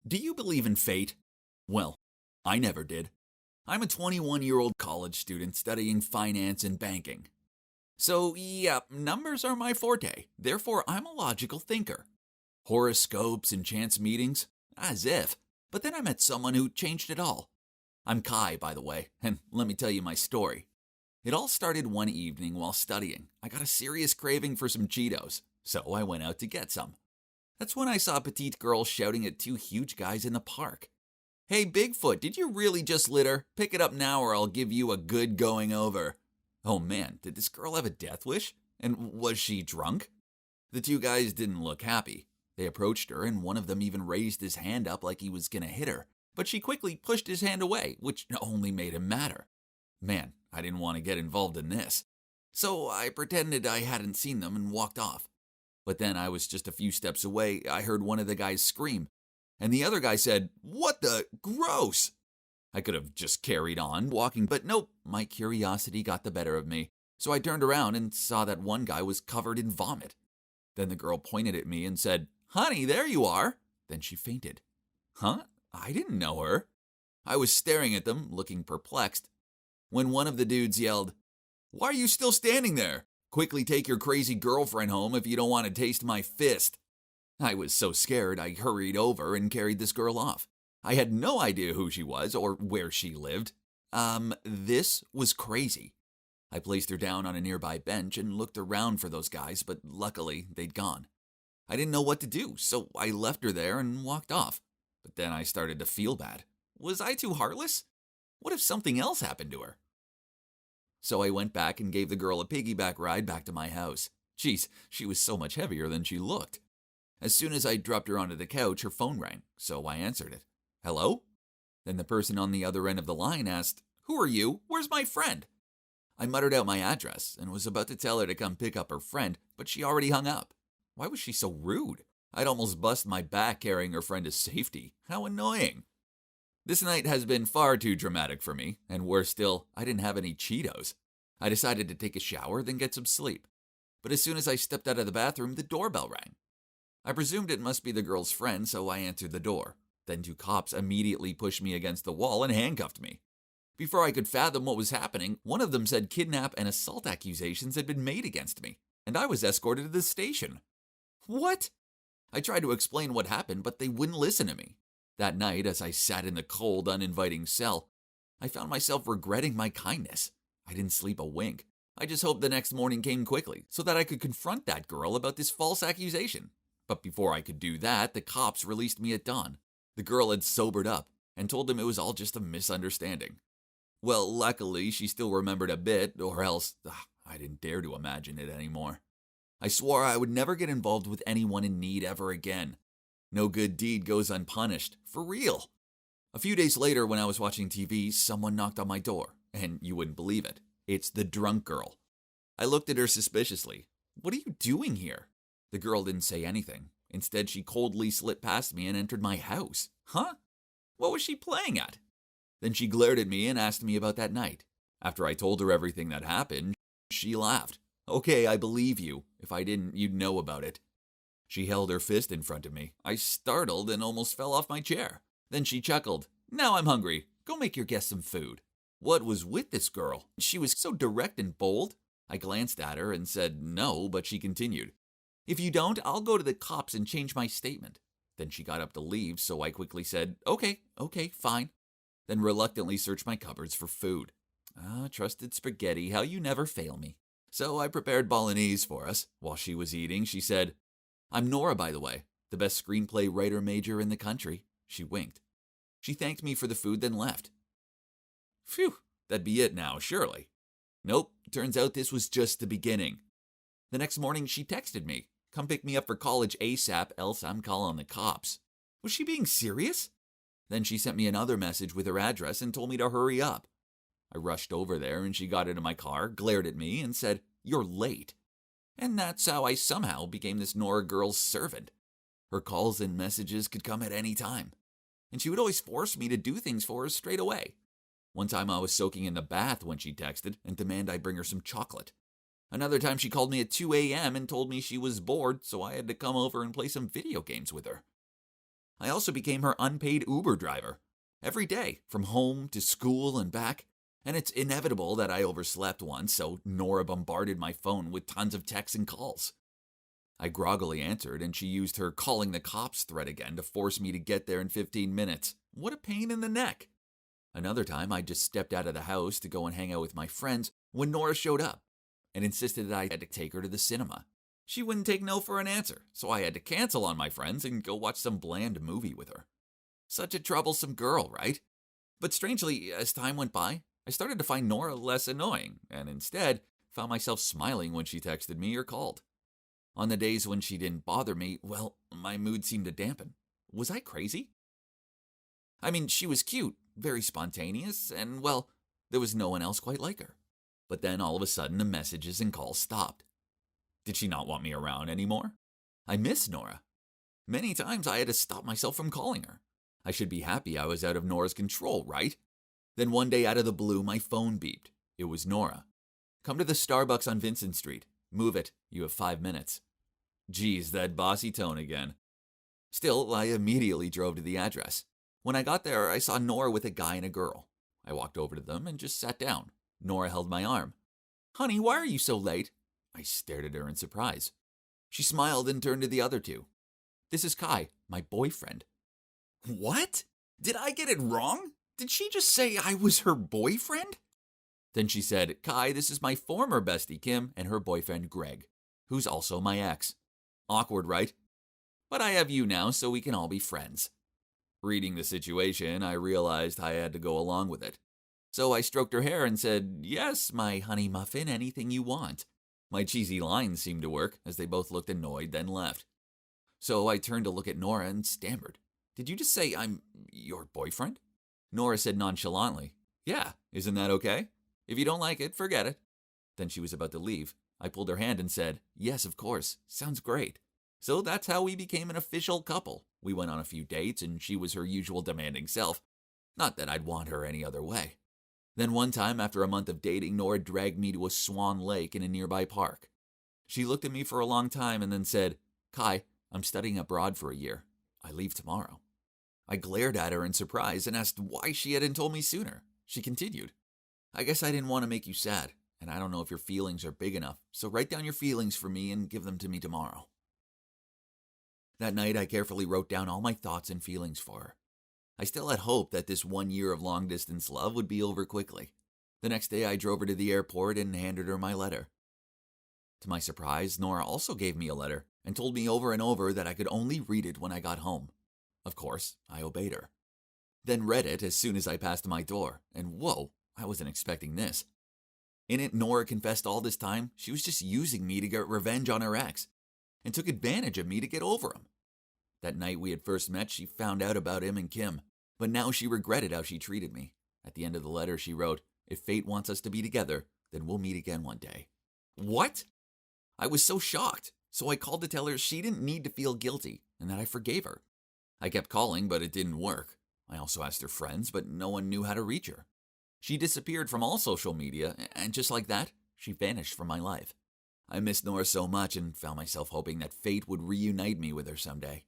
Do you believe in fate? Well, I never did. I'm a 21-year-old college student studying finance and banking. So, yeah, numbers are my forte. Therefore, I'm a logical thinker. Horoscopes and chance meetings? As if. But then I met someone who changed it all. I'm Kai, by the way, and let me tell you my story. It all started one evening while studying. I got a serious craving for some Cheetos, so I went out to get some. That's when I saw a petite girl shouting at two huge guys in the park. "Hey, Bigfoot, did you really just litter? Pick it up now or I'll give you a good going over." Oh man, did this girl have a death wish? And was she drunk? The two guys didn't look happy. They approached her and one of them even raised his hand up like he was gonna hit her. But she quickly pushed his hand away, which only made him madder. Man, I didn't want to get involved in this. So I pretended I hadn't seen them and walked off. But then I was just a few steps away, I heard one of the guys scream. And the other guy said, "What the? Gross!" I could have just carried on walking, but nope, my curiosity got the better of me. So I turned around and saw that one guy was covered in vomit. Then the girl pointed at me and said, "Honey, there you are." Then she fainted. Huh? I didn't know her. I was staring at them, looking perplexed, when one of the dudes yelled, "Why are you still standing there? Quickly take your crazy girlfriend home if you don't want to taste my fist." I was so scared I hurried over and carried this girl off. I had no idea who she was or where she lived. This was crazy. I placed her down on a nearby bench and looked around for those guys, but luckily they'd gone. I didn't know what to do, so I left her there and walked off. But then I started to feel bad. Was I too heartless? What if something else happened to her? So I went back and gave the girl a piggyback ride back to my house. Jeez, she was so much heavier than she looked. As soon as I dropped her onto the couch, her phone rang, so I answered it. "Hello?" Then the person on the other end of the line asked, "Who are you? Where's my friend?" I muttered out my address and was about to tell her to come pick up her friend, but she already hung up. Why was she so rude? I'd almost bust my back carrying her friend to safety. How annoying. This night has been far too dramatic for me, and worse still, I didn't have any Cheetos. I decided to take a shower, then get some sleep. But as soon as I stepped out of the bathroom, the doorbell rang. I presumed it must be the girl's friend, so I answered the door. Then two cops immediately pushed me against the wall and handcuffed me. Before I could fathom what was happening, one of them said kidnap and assault accusations had been made against me, and I was escorted to the station. What? I tried to explain what happened, but they wouldn't listen to me. That night, as I sat in the cold, uninviting cell, I found myself regretting my kindness. I didn't sleep a wink. I just hoped the next morning came quickly, so that I could confront that girl about this false accusation. But before I could do that, the cops released me at dawn. The girl had sobered up and told them it was all just a misunderstanding. Well, luckily, she still remembered a bit, or else I didn't dare to imagine it anymore. I swore I would never get involved with anyone in need ever again. No good deed goes unpunished, for real. A few days later, when I was watching TV, someone knocked on my door, and you wouldn't believe it. It's the drunk girl. I looked at her suspiciously. "What are you doing here?" The girl didn't say anything. Instead, she coldly slipped past me and entered my house. Huh? What was she playing at? Then she glared at me and asked me about that night. After I told her everything that happened, she laughed. "Okay, I believe you. If I didn't, you'd know about it." She held her fist in front of me. I startled and almost fell off my chair. Then she chuckled. "Now I'm hungry. Go make your guests some food." What was with this girl? She was so direct and bold. I glanced at her and said no, but she continued. "If you don't, I'll go to the cops and change my statement." Then she got up to leave, so I quickly said, Okay, fine. Then reluctantly searched my cupboards for food. Trusted spaghetti, how you never fail me. So I prepared bolognese for us. While she was eating, she said, "I'm Nora, by the way, the best screenplay writer major in the country." She winked. She thanked me for the food, then left. Phew, that'd be it now, surely. Nope, turns out this was just the beginning. The next morning, she texted me, "Come pick me up for college ASAP, else I'm calling the cops." Was she being serious? Then she sent me another message with her address and told me to hurry up. I rushed over there and she got into my car, glared at me, and said, "You're late." And that's how I somehow became this Nora girl's servant. Her calls and messages could come at any time, and she would always force me to do things for her straight away. One time I was soaking in the bath when she texted and demanded I bring her some chocolate. Another time she called me at 2 a.m. and told me she was bored, so I had to come over and play some video games with her. I also became her unpaid Uber driver. Every day, from home to school and back. And it's inevitable that I overslept once, so Nora bombarded my phone with tons of texts and calls. I groggily answered, and she used her calling the cops threat again to force me to get there in 15 minutes. What a pain in the neck. Another time, I just stepped out of the house to go and hang out with my friends when Nora showed up and insisted that I had to take her to the cinema. She wouldn't take no for an answer, so I had to cancel on my friends and go watch some bland movie with her. Such a troublesome girl, right? But strangely, as time went by, I started to find Nora less annoying, and instead found myself smiling when she texted me or called. On the days when she didn't bother me, well, my mood seemed to dampen. Was I crazy? I mean, she was cute, very spontaneous, and, well, there was no one else quite like her. But then all of a sudden the messages and calls stopped. Did she not want me around anymore? I miss Nora. Many times I had to stop myself from calling her. I should be happy I was out of Nora's control, right? Then one day out of the blue, my phone beeped. It was Nora. Come to the Starbucks on Vincent Street. Move it. You have 5 minutes. Geez, that bossy tone again. Still, I immediately drove to the address. When I got there, I saw Nora with a guy and a girl. I walked over to them and just sat down. Nora held my arm. Honey, why are you so late? I stared at her in surprise. She smiled and turned to the other two. This is Kai, my boyfriend. What? Did I get it wrong? Did she just say I was her boyfriend? Then she said, Kai, this is my former bestie Kim and her boyfriend Greg, who's also my ex. Awkward, right? But I have you now, so we can all be friends. Reading the situation, I realized I had to go along with it. So I stroked her hair and said, yes, my honey muffin, anything you want. My cheesy lines seemed to work, as they both looked annoyed, then left. So I turned to look at Nora and stammered. Did you just say I'm your boyfriend? Nora said nonchalantly, yeah, isn't that okay? If you don't like it, forget it. Then she was about to leave. I pulled her hand and said, yes, of course, sounds great. So that's how we became an official couple. We went on a few dates, and she was her usual demanding self. Not that I'd want her any other way. Then one time, after a month of dating, Nora dragged me to a Swan Lake in a nearby park. She looked at me for a long time and then said, Kai, I'm studying abroad for a year. I leave tomorrow. I glared at her in surprise and asked why she hadn't told me sooner. She continued, I guess I didn't want to make you sad, and I don't know if your feelings are big enough, so write down your feelings for me and give them to me tomorrow. That night, I carefully wrote down all my thoughts and feelings for her. I still had hope that this 1 year of long-distance love would be over quickly. The next day, I drove her to the airport and handed her my letter. To my surprise, Nora also gave me a letter and told me over and over that I could only read it when I got home. Of course, I obeyed her. Then read it as soon as I passed my door, and whoa, I wasn't expecting this. In it, Nora confessed all this time she was just using me to get revenge on her ex, and took advantage of me to get over him. That night we had first met, she found out about him and Kim, but now she regretted how she treated me. At the end of the letter, she wrote, if fate wants us to be together, then we'll meet again one day. What? I was so shocked, so I called to tell her she didn't need to feel guilty and that I forgave her. I kept calling, but it didn't work. I also asked her friends, but no one knew how to reach her. She disappeared from all social media, and just like that, she vanished from my life. I missed Nora so much and found myself hoping that fate would reunite me with her someday.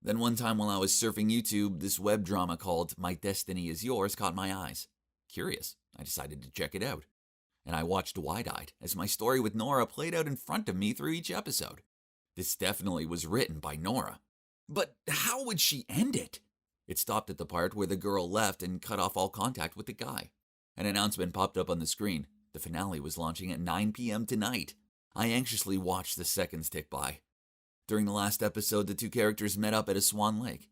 Then one time while I was surfing YouTube, this web drama called My Destiny Is Yours caught my eyes. Curious, I decided to check it out. And I watched wide-eyed as my story with Nora played out in front of me through each episode. This definitely was written by Nora. But how would she end it? It stopped at the part where the girl left and cut off all contact with the guy. An announcement popped up on the screen. The finale was launching at 9 p.m. tonight. I anxiously watched the seconds tick by. During the last episode, the two characters met up at a Swan Lake.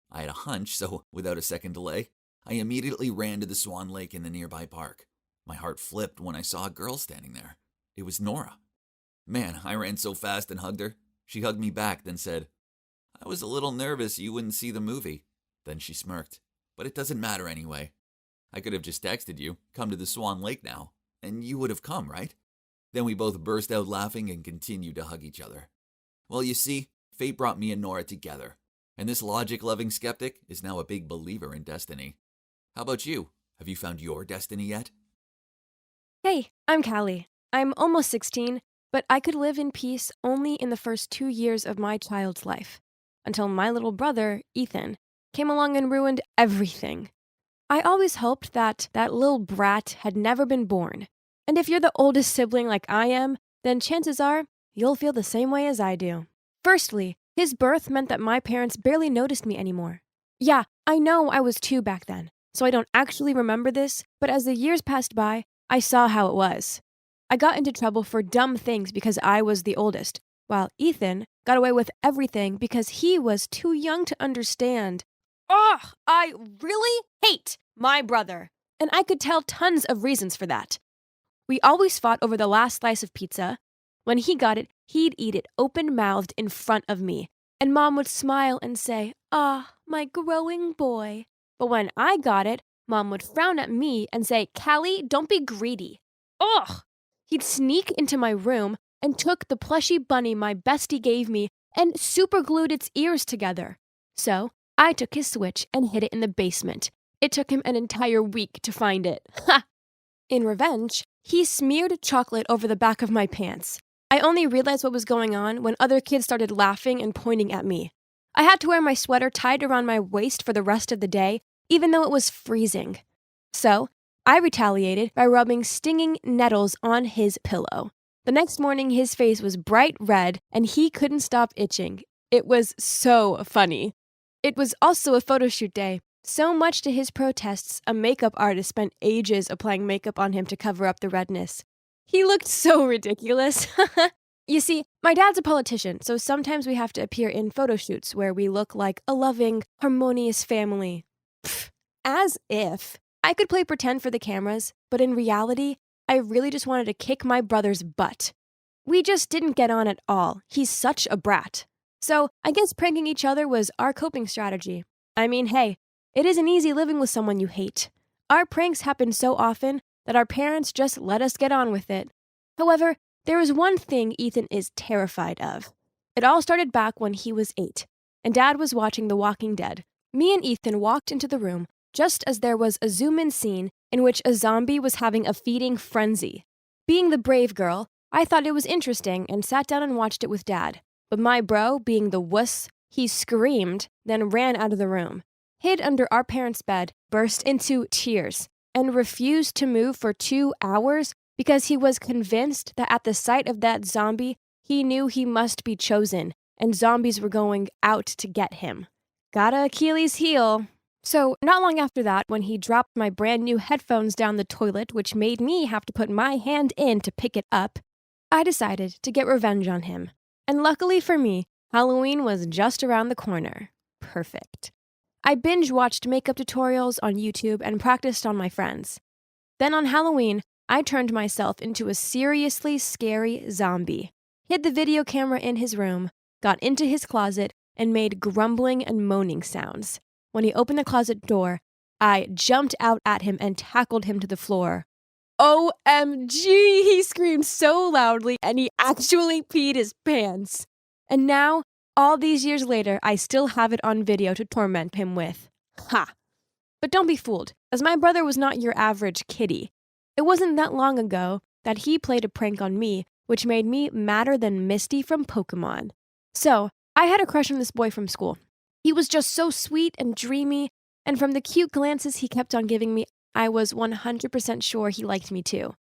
I had a hunch, so without a second delay, I immediately ran to the Swan Lake in the nearby park. My heart flipped when I saw a girl standing there. It was Nora. Man, I ran so fast and hugged her. She hugged me back, then said, I was a little nervous you wouldn't see the movie. Then she smirked. But it doesn't matter anyway. I could have just texted you, come to the Swan Lake now, and you would have come, right? Then we both burst out laughing and continued to hug each other. Well, you see, fate brought me and Nora together, and this logic-loving skeptic is now a big believer in destiny. How about you? Have you found your destiny yet? Hey, I'm Callie. I'm almost 16, but I could live in peace only in the first 2 years of my child's life. until my little brother, Ethan, came along and ruined everything. I always hoped that little brat had never been born. And if you're the oldest sibling like I am, then chances are you'll feel the same way as I do. Firstly, his birth meant that my parents barely noticed me anymore. Yeah, I know I was 2 back then, so I don't actually remember this, but as the years passed by, I saw how it was. I got into trouble for dumb things because I was the oldest, while Ethan got away with everything because he was too young to understand. Ugh, I really hate my brother. And I could tell tons of reasons for that. We always fought over the last slice of pizza. When he got it, he'd eat it open-mouthed in front of me. And Mom would smile and say, "Ah, my growing boy." But when I got it, Mom would frown at me and say, "Callie, don't be greedy." Ugh! He'd sneak into my room and took the plushy bunny my bestie gave me and superglued its ears together. So I took his Switch and hid it in the basement. It took him an entire week to find it. Ha! In revenge, he smeared chocolate over the back of my pants. I only realized what was going on when other kids started laughing and pointing at me. I had to wear my sweater tied around my waist for the rest of the day, even though it was freezing. So I retaliated by rubbing stinging nettles on his pillow. The next morning, his face was bright red and he couldn't stop itching. It was so funny. It was also a photo shoot day. So much to his protests, a makeup artist spent ages applying makeup on him to cover up the redness. He looked so ridiculous. You see, my dad's a politician, so sometimes we have to appear in photo shoots where we look like a loving, harmonious family. Pfft, as if. I could play pretend for the cameras, but in reality, I really just wanted to kick my brother's butt. We just didn't get on at all. He's such a brat. So I guess pranking each other was our coping strategy. I mean, hey, it isn't easy living with someone you hate. Our pranks happen so often that our parents just let us get on with it. However, there is one thing Ethan is terrified of. It all started back when he was 8, and Dad was watching The Walking Dead. Me and Ethan walked into the room just as there was a zoom-in scene in which a zombie was having a feeding frenzy. Being the brave girl, I thought it was interesting and sat down and watched it with Dad. But my bro, being the wuss, he screamed, then ran out of the room, hid under our parents' bed, burst into tears, and refused to move for 2 hours because he was convinced that at the sight of that zombie, he knew he must be chosen, and zombies were going out to get him. Got a Achilles heel. So, not long after that, when he dropped my brand new headphones down the toilet, which made me have to put my hand in to pick it up, I decided to get revenge on him. And luckily for me, Halloween was just around the corner. Perfect. I binge-watched makeup tutorials on YouTube and practiced on my friends. Then on Halloween, I turned myself into a seriously scary zombie, hid the video camera in his room, got into his closet, and made grumbling and moaning sounds. When he opened the closet door, I jumped out at him and tackled him to the floor. OMG, he screamed so loudly, and he actually peed his pants. And now, all these years later, I still have it on video to torment him with. Ha! But don't be fooled, as my brother was not your average kitty. It wasn't that long ago that he played a prank on me, which made me madder than Misty from Pokemon. So, I had a crush on this boy from school. He was just so sweet and dreamy, and from the cute glances he kept on giving me, I was 100% sure he liked me too.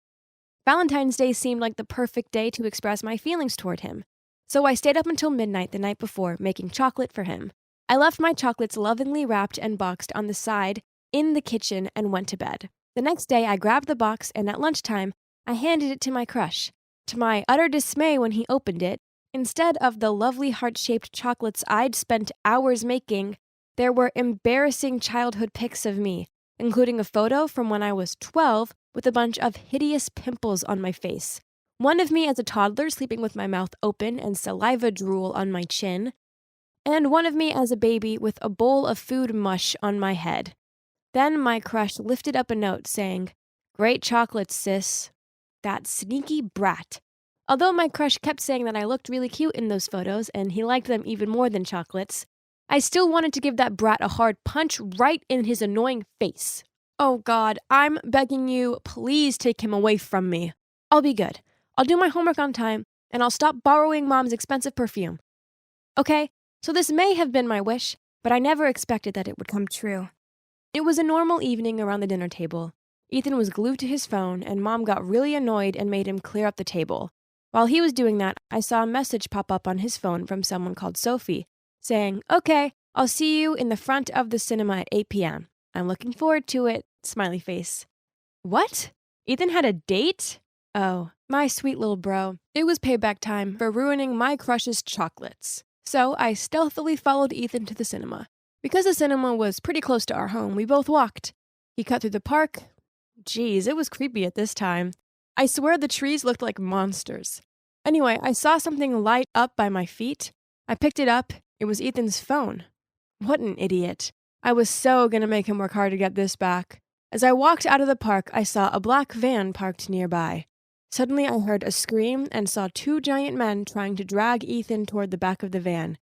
Valentine's Day seemed like the perfect day to express my feelings toward him. So I stayed up until midnight the night before, making chocolate for him. I left my chocolates lovingly wrapped and boxed on the side in the kitchen and went to bed. The next day, I grabbed the box, and at lunchtime, I handed it to my crush. To my utter dismay when he opened it, instead of the lovely heart-shaped chocolates I'd spent hours making, there were embarrassing childhood pics of me, including a photo from when I was 12 with a bunch of hideous pimples on my face. One of me as a toddler sleeping with my mouth open and saliva drool on my chin, and one of me as a baby with a bowl of food mush on my head. Then my crush lifted up a note saying, "Great chocolates, sis." That sneaky brat. Although my crush kept saying that I looked really cute in those photos and he liked them even more than chocolates, I still wanted to give that brat a hard punch right in his annoying face. Oh God, I'm begging you, please take him away from me. I'll be good. I'll do my homework on time, and I'll stop borrowing Mom's expensive perfume. Okay, So this may have been my wish, but I never expected that it would come true. It was a normal evening around the dinner table. Ethan was glued to his phone, and Mom got really annoyed and made him clear up the table. While he was doing that, I saw a message pop up on his phone from someone called Sophie, saying, "Okay, I'll see you in the front of the cinema at 8 p.m. I'm looking forward to it," smiley face. What? Ethan had a date? Oh, my sweet little bro. It was payback time for ruining my crush's chocolates. So I stealthily followed Ethan to the cinema. Because the cinema was pretty close to our home, we both walked. He cut through the park. Geez, it was creepy at this time. I swear the trees looked like monsters. Anyway, I saw something light up by my feet. I picked it up. It was Ethan's phone. What an idiot. I was so gonna make him work hard to get this back. As I walked out of the park, I saw a black van parked nearby. Suddenly, I heard a scream and saw two giant men trying to drag Ethan toward the back of the van.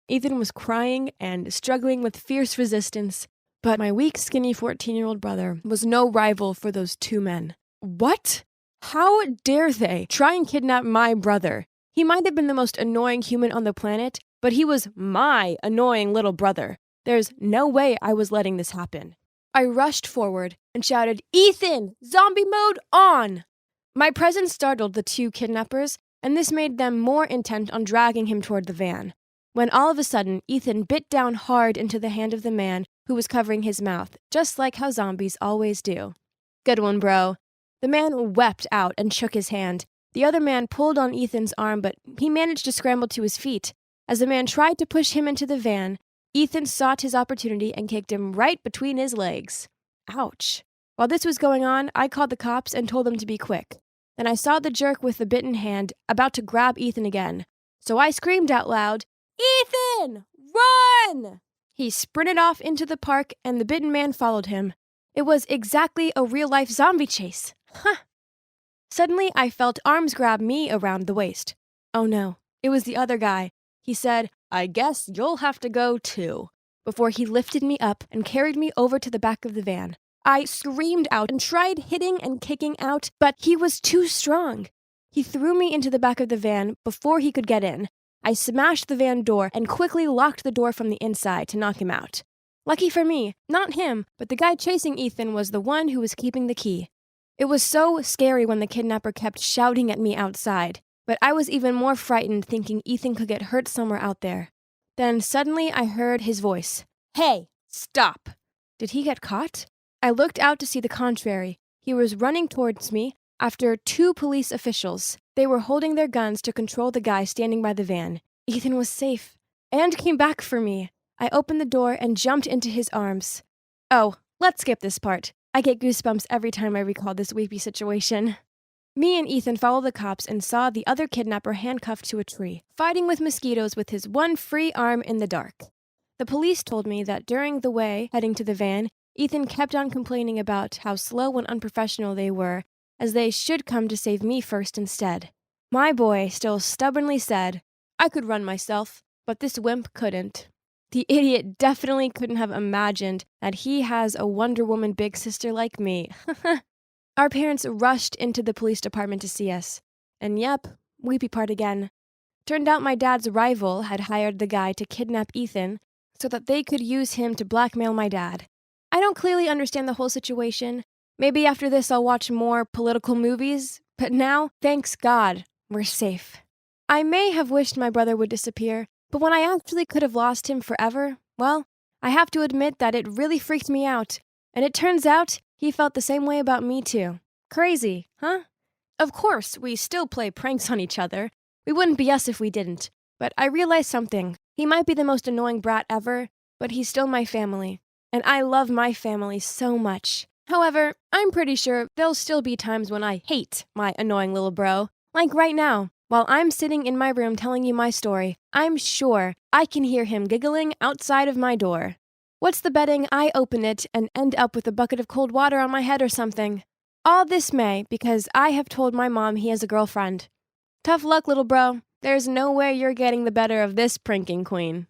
Ethan was crying and struggling with fierce resistance, but my weak, skinny 14-year-old brother was no rival for those two men. What? How dare they try and kidnap my brother? He might have been the most annoying human on the planet, but he was my annoying little brother. There's no way I was letting this happen. I rushed forward and shouted, "Ethan, zombie mode on!" My presence startled the two kidnappers, and this made them more intent on dragging him toward the van. When all of a sudden, Ethan bit down hard into the hand of the man who was covering his mouth, just like how zombies always do. Good one, bro. The man wept out and shook his hand. The other man pulled on Ethan's arm, but he managed to scramble to his feet. As the man tried to push him into the van, Ethan sought his opportunity and kicked him right between his legs. Ouch. While this was going on, I called the cops and told them to be quick. Then I saw the jerk with the bitten hand about to grab Ethan again. So I screamed out loud, "Ethan, run!" He sprinted off into the park and the bitten man followed him. It was exactly a real-life zombie chase. Huh. Suddenly, I felt arms grab me around the waist. Oh no, it was the other guy. He said, "I guess you'll have to go too," before he lifted me up and carried me over to the back of the van. I screamed out and tried hitting and kicking out, but he was too strong. He threw me into the back of the van before he could get in. I smashed the van door and quickly locked the door from the inside to knock him out. Lucky for me, not him, but the guy chasing Ethan was the one who was keeping the key. It was so scary when the kidnapper kept shouting at me outside, but I was even more frightened thinking Ethan could get hurt somewhere out there. Then suddenly I heard his voice. "Hey, stop!" Did he get caught? I looked out to see the contrary. He was running towards me after two police officials. They were holding their guns to control the guy standing by the van. Ethan was safe and came back for me. I opened the door and jumped into his arms. Oh, let's skip this part. I get goosebumps every time I recall this weepy situation. Me and Ethan followed the cops and saw the other kidnapper handcuffed to a tree, fighting with mosquitoes with his one free arm in the dark. The police told me that during the way heading to the van, Ethan kept on complaining about how slow and unprofessional they were, as they should come to save me first instead. My boy still stubbornly said, "I could run myself, but this wimp couldn't." The idiot definitely couldn't have imagined that he has a Wonder Woman big sister like me. Our parents rushed into the police department to see us. And yep, weepy part again. Turned out my dad's rival had hired the guy to kidnap Ethan so that they could use him to blackmail my dad. I don't clearly understand the whole situation. Maybe after this I'll watch more political movies, but now, thanks God, we're safe. I may have wished my brother would disappear, but when I actually could have lost him forever, well, I have to admit that it really freaked me out. And it turns out he felt the same way about me too. Crazy, huh? Of course, we still play pranks on each other. We wouldn't be us if we didn't. But I realized something. He might be the most annoying brat ever, but he's still my family. And I love my family so much. However, I'm pretty sure there'll still be times when I hate my annoying little bro. Like right now, while I'm sitting in my room telling you my story, I'm sure I can hear him giggling outside of my door. What's the betting I open it and end up with a bucket of cold water on my head or something? All this may because I have told my mom he has a girlfriend. Tough luck, little bro. There's no way you're getting the better of this pranking queen.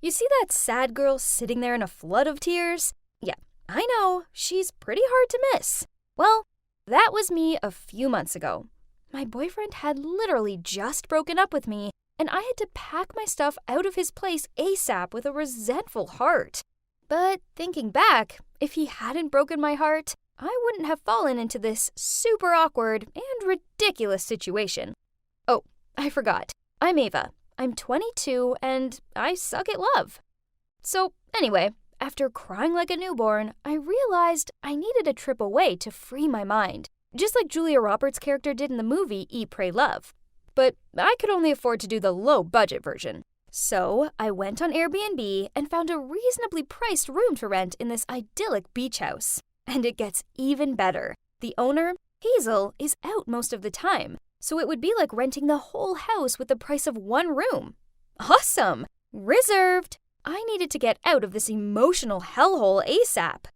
You see that sad girl sitting there in a flood of tears? Yeah, I know, she's pretty hard to miss. Well, that was me a few months ago. My boyfriend had literally just broken up with me, and I had to pack my stuff out of his place ASAP with a resentful heart. But thinking back, if he hadn't broken my heart, I wouldn't have fallen into this super awkward and ridiculous situation. Oh, I forgot. I'm Ava. I'm 22 and I suck at love. So anyway, after crying like a newborn, I realized I needed a trip away to free my mind, just like Julia Roberts' character did in the movie Eat, Pray, Love. But I could only afford to do the low-budget version. So I went on Airbnb and found a reasonably priced room to rent in this idyllic beach house. And it gets even better. The owner, Hazel, is out most of the time, so it would be like renting the whole house with the price of one room. Awesome! Reserved! I needed to get out of this emotional hellhole ASAP.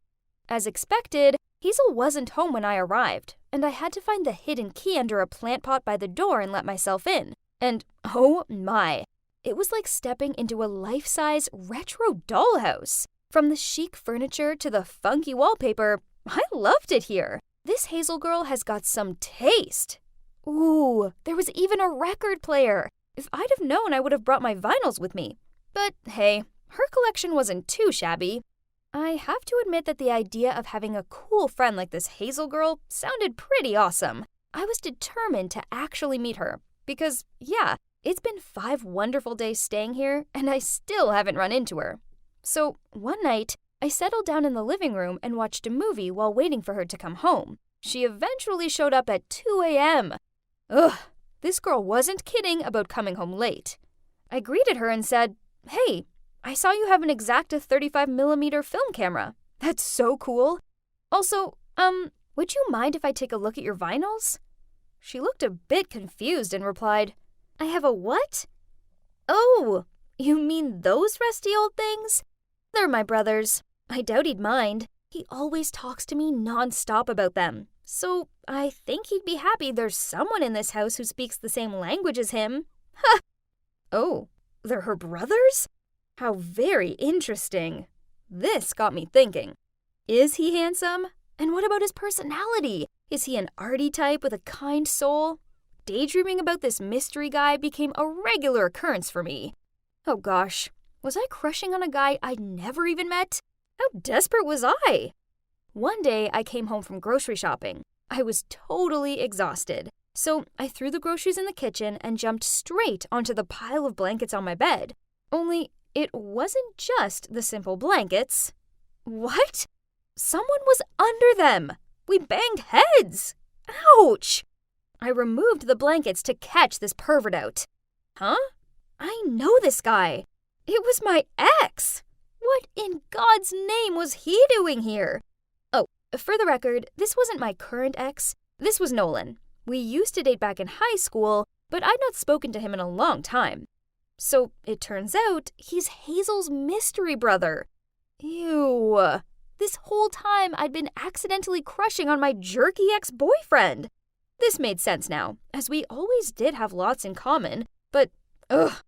As expected, Hazel wasn't home when I arrived, and I had to find the hidden key under a plant pot by the door and let myself in. And oh my, it was like stepping into a life-size retro dollhouse. From the chic furniture to the funky wallpaper, I loved it here. This Hazel girl has got some taste. Ooh, there was even a record player. If I'd have known, I would have brought my vinyls with me. But hey, her collection wasn't too shabby. I have to admit that the idea of having a cool friend like this Hazel girl sounded pretty awesome. I was determined to actually meet her because, yeah, it's been 5 wonderful days staying here and I still haven't run into her. So one night, I settled down in the living room and watched a movie while waiting for her to come home. She eventually showed up at 2 a.m. Ugh, this girl wasn't kidding about coming home late. I greeted her and said, "Hey, I saw you have an Exacta 35mm film camera. That's so cool. Also, would you mind if I take a look at your vinyls?" She looked a bit confused and replied, "I have a what?" "Oh, you mean those rusty old things? They're my brother's. I doubt he'd mind. He always talks to me non-stop about them. So I think he'd be happy there's someone in this house who speaks the same language as him." Ha! Oh, they're her brothers? How very interesting. This got me thinking. Is he handsome? And what about his personality? Is he an arty type with a kind soul? Daydreaming about this mystery guy became a regular occurrence for me. Oh gosh, was I crushing on a guy I'd never even met? How desperate was I? One day I came home from grocery shopping. I was totally exhausted. So I threw the groceries in the kitchen and jumped straight onto the pile of blankets on my bed. Only it wasn't just the simple blankets. What? Someone was under them. We banged heads. Ouch! I removed the blankets to catch this pervert out. Huh? I know this guy. It was my ex. What in God's name was he doing here? Oh, for the record, this wasn't my current ex. This was Nolan. We used to date back in high school, but I'd not spoken to him in a long time. So it turns out he's Hazel's mystery brother. Ew. This whole time I'd been accidentally crushing on my jerky ex-boyfriend. This made sense now, as we always did have lots in common, but ugh.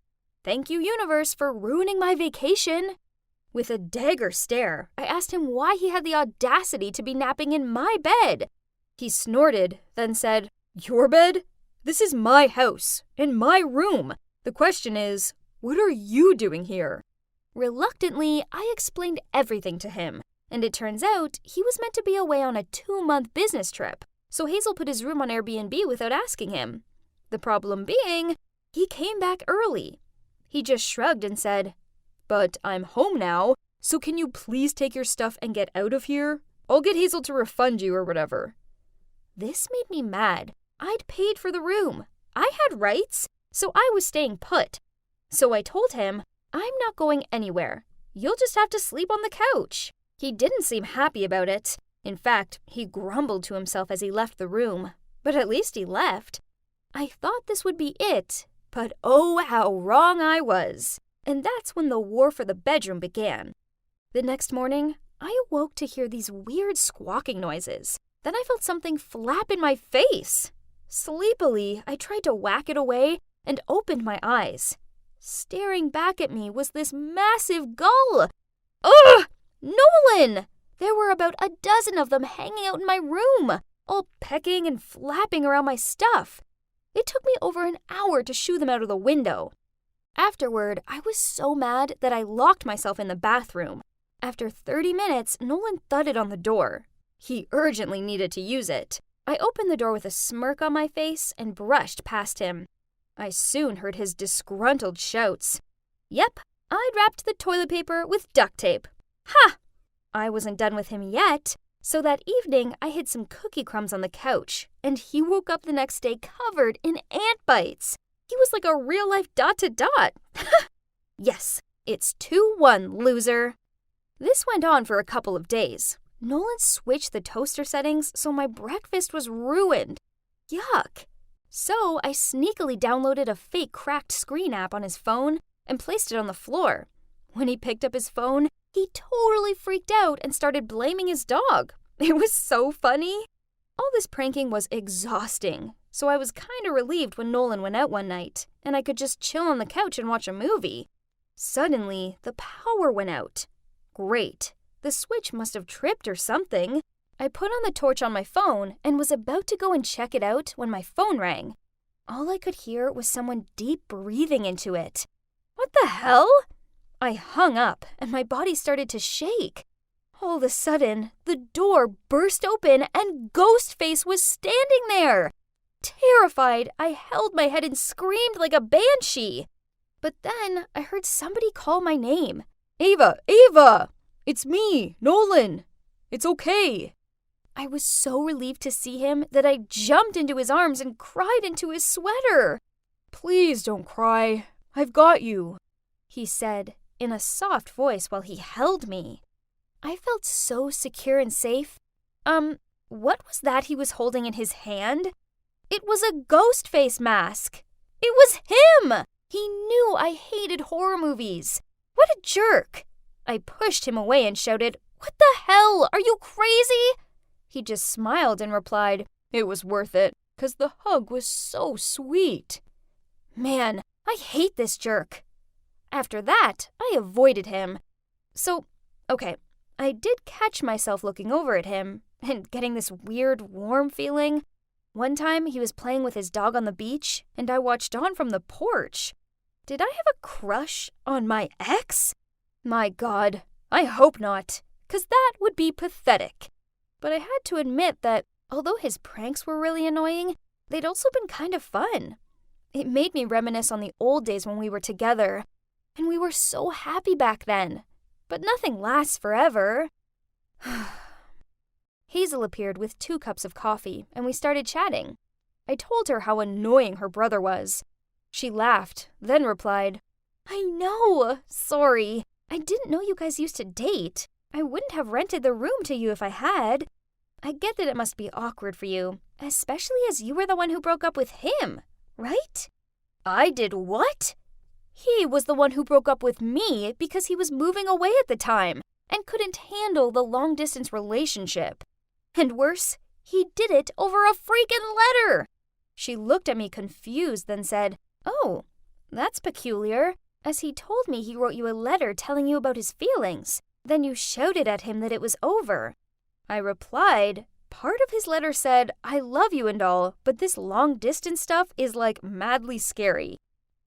Thank you, universe, for ruining my vacation. With a dagger stare, I asked him why he had the audacity to be napping in my bed. He snorted, then said, "Your bed? This is my house, and my room. The question is, what are you doing here?" Reluctantly, I explained everything to him, and it turns out he was meant to be away on a 2-month business trip, so Hazel put his room on Airbnb without asking him. The problem being, he came back early. He just shrugged and said, "But I'm home now, so can you please take your stuff and get out of here? I'll get Hazel to refund you or whatever." This made me mad. I'd paid for the room. I had rights, so I was staying put. So I told him, "I'm not going anywhere. You'll just have to sleep on the couch." He didn't seem happy about it. In fact, he grumbled to himself as he left the room. But at least he left. I thought this would be it, but oh, how wrong I was. And that's when the war for the bedroom began. The next morning, I awoke to hear these weird squawking noises. Then I felt something flap in my face. Sleepily, I tried to whack it away and opened my eyes. Staring back at me was this massive gull. Ugh! Nolan! There were about a dozen of them hanging out in my room, all pecking and flapping around my stuff. It took me over an hour to shoo them out of the window. Afterward, I was so mad that I locked myself in the bathroom. After 30 minutes, Nolan thudded on the door. He urgently needed to use it. I opened the door with a smirk on my face and brushed past him. I soon heard his disgruntled shouts. Yep, I'd wrapped the toilet paper with duct tape. Ha! I wasn't done with him yet, so that evening I hid some cookie crumbs on the couch, and he woke up the next day covered in ant bites. He was like a real-life ... Yes, it's 2-1, loser. This went on for a couple of days. Nolan switched the toaster settings, so my breakfast was ruined. Yuck. So I sneakily downloaded a fake cracked screen app on his phone and placed it on the floor. When he picked up his phone, he totally freaked out and started blaming his dog. It was so funny. All this pranking was exhausting, so I was kind of relieved when Nolan went out one night, and I could just chill on the couch and watch a movie. Suddenly, the power went out. Great. The switch must have tripped or something. I put on the torch on my phone and was about to go and check it out when my phone rang. All I could hear was someone deep breathing into it. What the hell? I hung up and my body started to shake. All of a sudden, the door burst open and Ghostface was standing there. Terrified, I held my head and screamed like a banshee. But then I heard somebody call my name. Ava! Ava! It's me, Nolan. It's okay. I was so relieved to see him that I jumped into his arms and cried into his sweater. Please don't cry. I've got you, he said in a soft voice while he held me. I felt so secure and safe. What was that he was holding in his hand? It was a Ghostface mask. It was him! He knew I hated horror movies. What a jerk! I pushed him away and shouted, "What the hell? Are you crazy?" He just smiled and replied, "It was worth it, 'cause the hug was so sweet." Man, I hate this jerk. After that, I avoided him. Okay, I did catch myself looking over at him and getting this weird, warm feeling. One time, he was playing with his dog on the beach, and I watched on from the porch. Did I have a crush on my ex? My God, I hope not, 'cause that would be pathetic. But I had to admit that, although his pranks were really annoying, they'd also been kind of fun. It made me reminisce on the old days when we were together, and we were so happy back then. But nothing lasts forever. Hazel appeared with 2 cups of coffee, and we started chatting. I told her how annoying her brother was. She laughed, then replied, "I know, sorry. I didn't know you guys used to date. I wouldn't have rented the room to you if I had. I get that it must be awkward for you, especially as you were the one who broke up with him, right?" I did what? He was the one who broke up with me because he was moving away at the time and couldn't handle the long-distance relationship. And worse, he did it over a freaking letter. She looked at me confused, then said, "Oh, that's peculiar, as he told me he wrote you a letter telling you about his feelings. Then you shouted at him that it was over." I replied, "Part of his letter said, 'I love you and all, but this long-distance stuff is like madly scary.'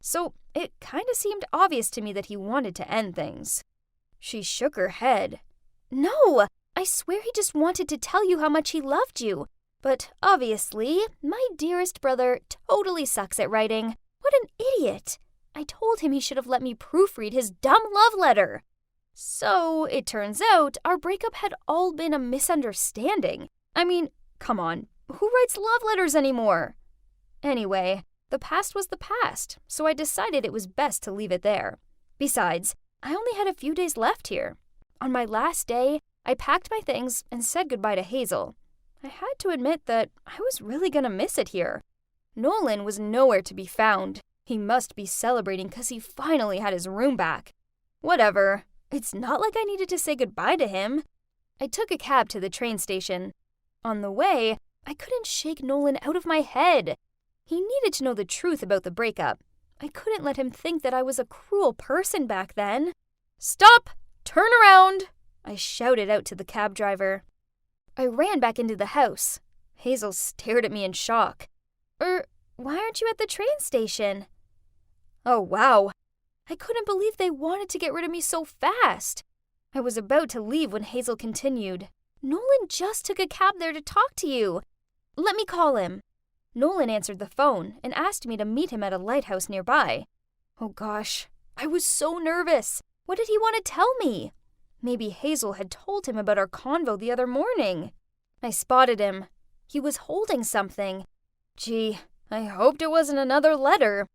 So it kind of seemed obvious to me that he wanted to end things." She shook her head. "No, I swear he just wanted to tell you how much he loved you. But obviously, my dearest brother totally sucks at writing. What an idiot. I told him he should have let me proofread his dumb love letter." So it turns out our breakup had all been a misunderstanding. I mean, come on, who writes love letters anymore? Anyway, the past was the past, so I decided it was best to leave it there. Besides, I only had a few days left here. On my last day, I packed my things and said goodbye to Hazel. I had to admit that I was really gonna miss it here. Nolan was nowhere to be found. He must be celebrating 'cause he finally had his room back. Whatever, it's not like I needed to say goodbye to him. I took a cab to the train station. On the way, I couldn't shake Nolan out of my head. He needed to know the truth about the breakup. I couldn't let him think that I was a cruel person back then. "Stop! Turn around!" I shouted out to the cab driver. I ran back into the house. Hazel stared at me in shock. Why aren't you at the train station?" "Oh, wow. I couldn't believe they wanted to get rid of me so fast. I was about to leave when Hazel continued, "Nolan just took a cab there to talk to you. Let me call him." Nolan answered the phone and asked me to meet him at a lighthouse nearby. Oh gosh, I was so nervous. What did he want to tell me? Maybe Hazel had told him about our convo the other morning. I spotted him. He was holding something. Gee, I hoped it wasn't another letter.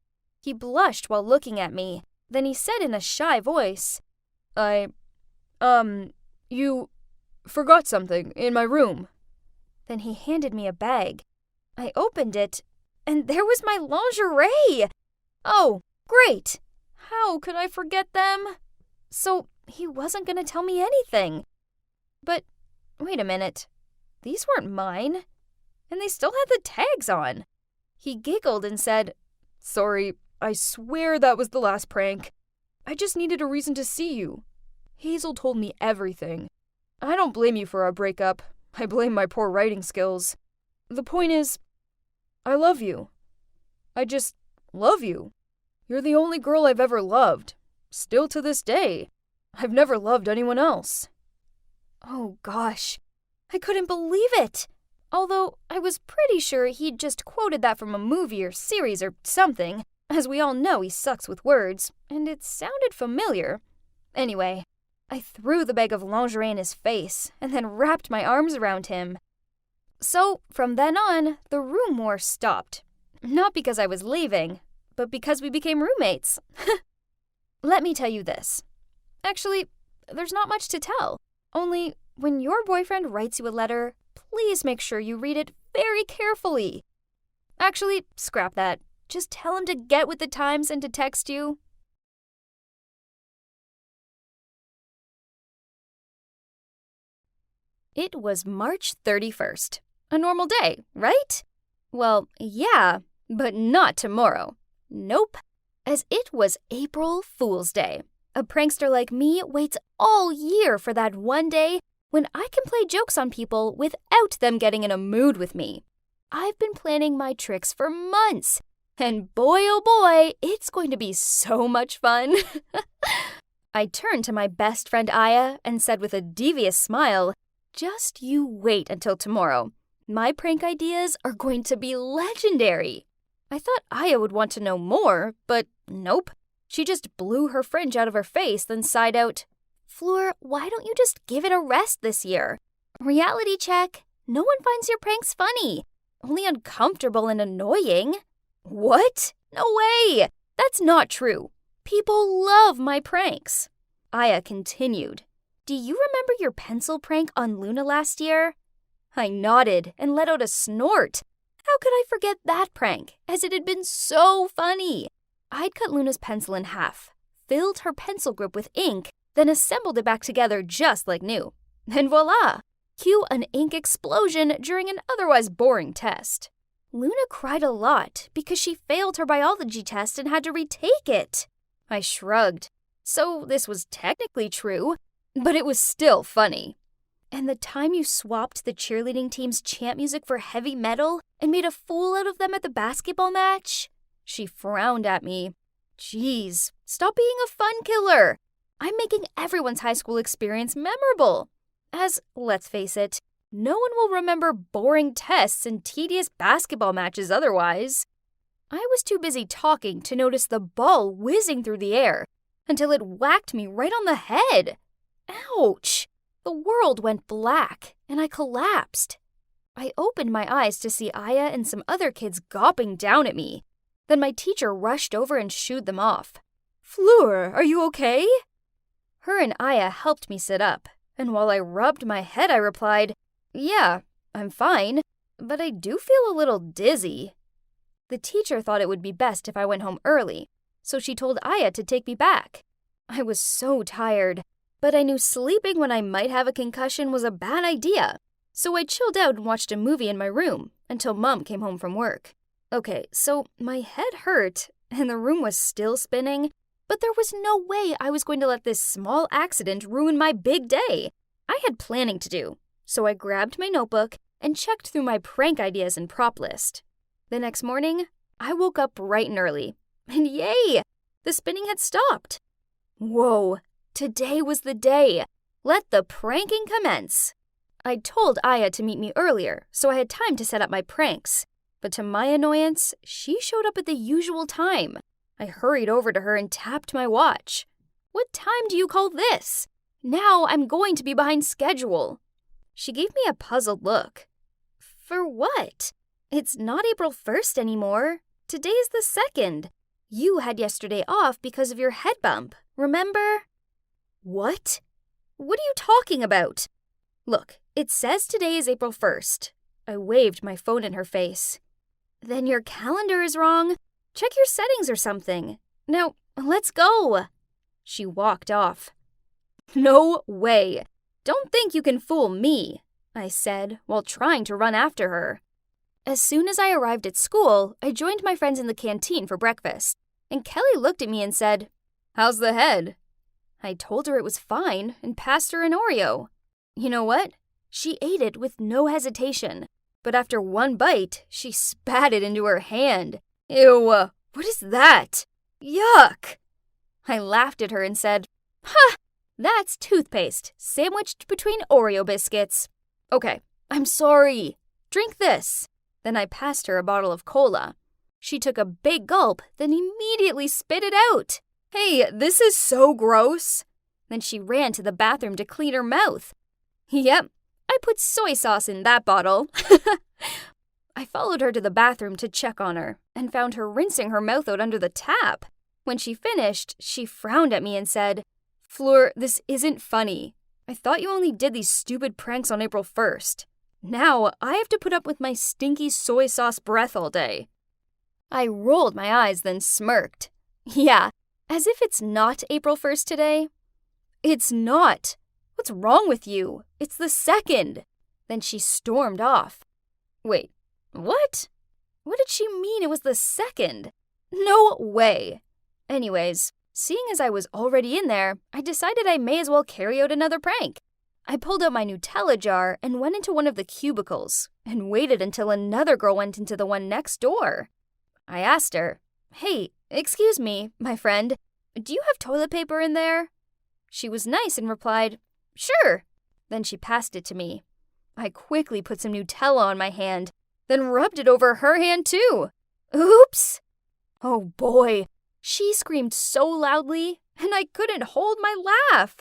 He blushed while looking at me. Then he said in a shy voice, You forgot something in my room." Then he handed me a bag. I opened it, and there was my lingerie! Oh, great! How could I forget them? So he wasn't going to tell me anything. But wait a minute. These weren't mine, and they still had the tags on. He giggled and said, "Sorry, I swear that was the last prank. I just needed a reason to see you. Hazel told me everything. I don't blame you for our breakup. I blame my poor writing skills. The point is, I love you. I just love you. You're the only girl I've ever loved. Still to this day. I've never loved anyone else." Oh gosh, I couldn't believe it. Although I was pretty sure he'd just quoted that from a movie or series or something. As we all know, he sucks with words, and it sounded familiar. Anyway, I threw the bag of lingerie in his face and then wrapped my arms around him. So, from then on, the room war stopped. Not because I was leaving, but because we became roommates. Let me tell you this. Actually, there's not much to tell. Only, when your boyfriend writes you a letter, please make sure you read it very carefully. Actually, scrap that. Just tell him to get with the times and to text you. It was March 31st. A normal day, right? Well, yeah, but not tomorrow. Nope. As it was April Fool's Day. A prankster like me waits all year for that one day when I can play jokes on people without them getting in a mood with me. I've been planning my tricks for months, and boy oh boy, it's going to be so much fun. I turned to my best friend Aya and said with a devious smile, "Just you wait until tomorrow. My prank ideas are going to be legendary." I thought Aya would want to know more, but nope. She just blew her fringe out of her face, then sighed out, "Fleur, why don't you just give it a rest this year? Reality check. No one finds your pranks funny. Only uncomfortable and annoying." What? No way! That's not true. People love my pranks. Aya continued, "Do you remember your pencil prank on Luna last year?" I nodded and let out a snort. How could I forget that prank, as it had been so funny? I'd cut Luna's pencil in half, filled her pencil grip with ink, then assembled it back together just like new. And voila! Cue an ink explosion during an otherwise boring test. Luna cried a lot because she failed her biology test and had to retake it. I shrugged. So this was technically true, but it was still funny. And the time you swapped the cheerleading team's chant music for heavy metal and made a fool out of them at the basketball match? She frowned at me. Jeez, stop being a fun killer. I'm making everyone's high school experience memorable. As, let's face it, no one will remember boring tests and tedious basketball matches otherwise. I was too busy talking to notice the ball whizzing through the air until it whacked me right on the head. Ouch! The world went black, and I collapsed. I opened my eyes to see Aya and some other kids gawping down at me. Then my teacher rushed over and shooed them off. "Fleur, are you okay?" Her and Aya helped me sit up, and while I rubbed my head, I replied, "Yeah, I'm fine, but I do feel a little dizzy." The teacher thought it would be best if I went home early, so she told Aya to take me back. I was so tired, but I knew sleeping when I might have a concussion was a bad idea, so I chilled out and watched a movie in my room until Mom came home from work. Okay, so my head hurt, and the room was still spinning, but there was no way I was going to let this small accident ruin my big day. I had planning to do, so I grabbed my notebook and checked through my prank ideas and prop list. The next morning, I woke up bright and early, and yay! The spinning had stopped. Whoa, today was the day. Let the pranking commence. I'd told Aya to meet me earlier, so I had time to set up my pranks. But to my annoyance, she showed up at the usual time. I hurried over to her and tapped my watch. What time do you call this? Now I'm going to be behind schedule. She gave me a puzzled look. For what? It's not April 1st anymore. Today is the 2nd. You had yesterday off because of your head bump, remember? What? What are you talking about? Look, it says today is April 1st. I waved my phone in her face. Then your calendar is wrong. Check your settings or something. Now, let's go. She walked off. No way. Don't think you can fool me, I said while trying to run after her. As soon as I arrived at school, I joined my friends in the canteen for breakfast, and Kelly looked at me and said, "How's the head?" I told her it was fine and passed her an Oreo. You know what? She ate it with no hesitation, but after one bite, she spat it into her hand. Ew, what is that? Yuck! I laughed at her and said, "Ha! That's toothpaste sandwiched between Oreo biscuits. Okay, I'm sorry. Drink this." Then I passed her a bottle of cola. She took a big gulp, then immediately spit it out. Hey, this is so gross. Then she ran to the bathroom to clean her mouth. Yep, I put soy sauce in that bottle. I followed her to the bathroom to check on her and found her rinsing her mouth out under the tap. When she finished, she frowned at me and said, "Fleur, this isn't funny. I thought you only did these stupid pranks on April 1st. Now I have to put up with my stinky soy sauce breath all day." I rolled my eyes, then smirked. Yeah, as if it's not April 1st today. It's not. What's wrong with you? It's the 2nd. Then she stormed off. Wait, what? What did she mean it was the 2nd? No way. Anyways, seeing as I was already in there, I decided I may as well carry out another prank. I pulled out my Nutella jar and went into one of the cubicles and waited until another girl went into the one next door. I asked her, "Hey, excuse me, my friend, do you have toilet paper in there?" She was nice and replied, "Sure." Then she passed it to me. I quickly put some Nutella on my hand, then rubbed it over her hand too. Oops! Oh boy, she screamed so loudly, and I couldn't hold my laugh.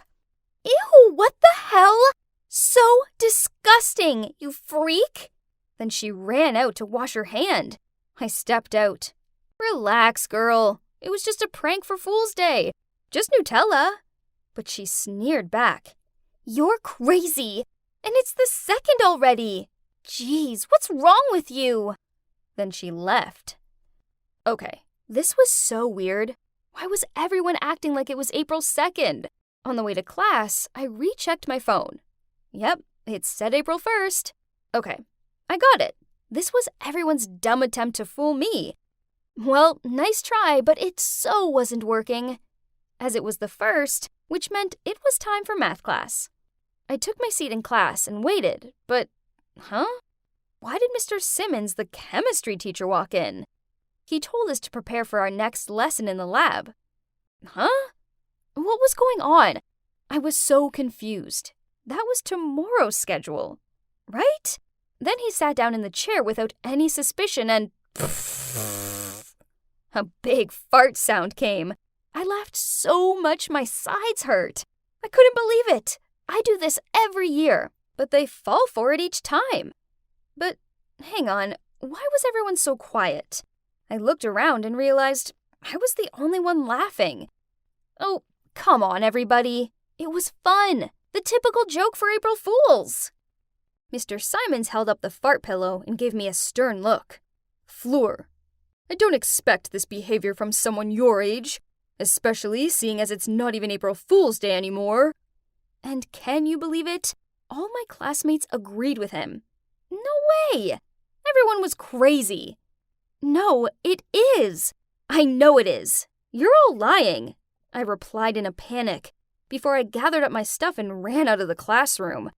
Ew, what the hell? So disgusting, you freak! Then she ran out to wash her hand. I stepped out. Relax, girl. It was just a prank for Fool's Day. Just Nutella. But she sneered back. You're crazy, and it's the 2nd already. Jeez, what's wrong with you? Then she left. Okay, this was so weird. Why was everyone acting like it was April 2nd? On the way to class, I rechecked my phone. Yep, it said April 1st. Okay, I got it. This was everyone's dumb attempt to fool me. Well, nice try, but it so wasn't working. As it was the 1st, which meant it was time for math class. I took my seat in class and waited, but, Why did Mr. Simmons, the chemistry teacher, walk in? He told us to prepare for our next lesson in the lab. What was going on? I was so confused. That was tomorrow's schedule, right? Then he sat down in the chair without any suspicion and a big fart sound came. I laughed so much my sides hurt. I couldn't believe it. I do this every year, but they fall for it each time. But hang on, why was everyone so quiet? I looked around and realized I was the only one laughing. Oh, come on, everybody. It was fun. The typical joke for April Fools. Mr. Simons held up the fart pillow and gave me a stern look. Fleur, I don't expect this behavior from someone your age, especially seeing as it's not even April Fool's Day anymore. And can you believe it? All my classmates agreed with him. No way! Everyone was crazy. No, it is. I know it is. You're all lying, I replied in a panic before I gathered up my stuff and ran out of the classroom.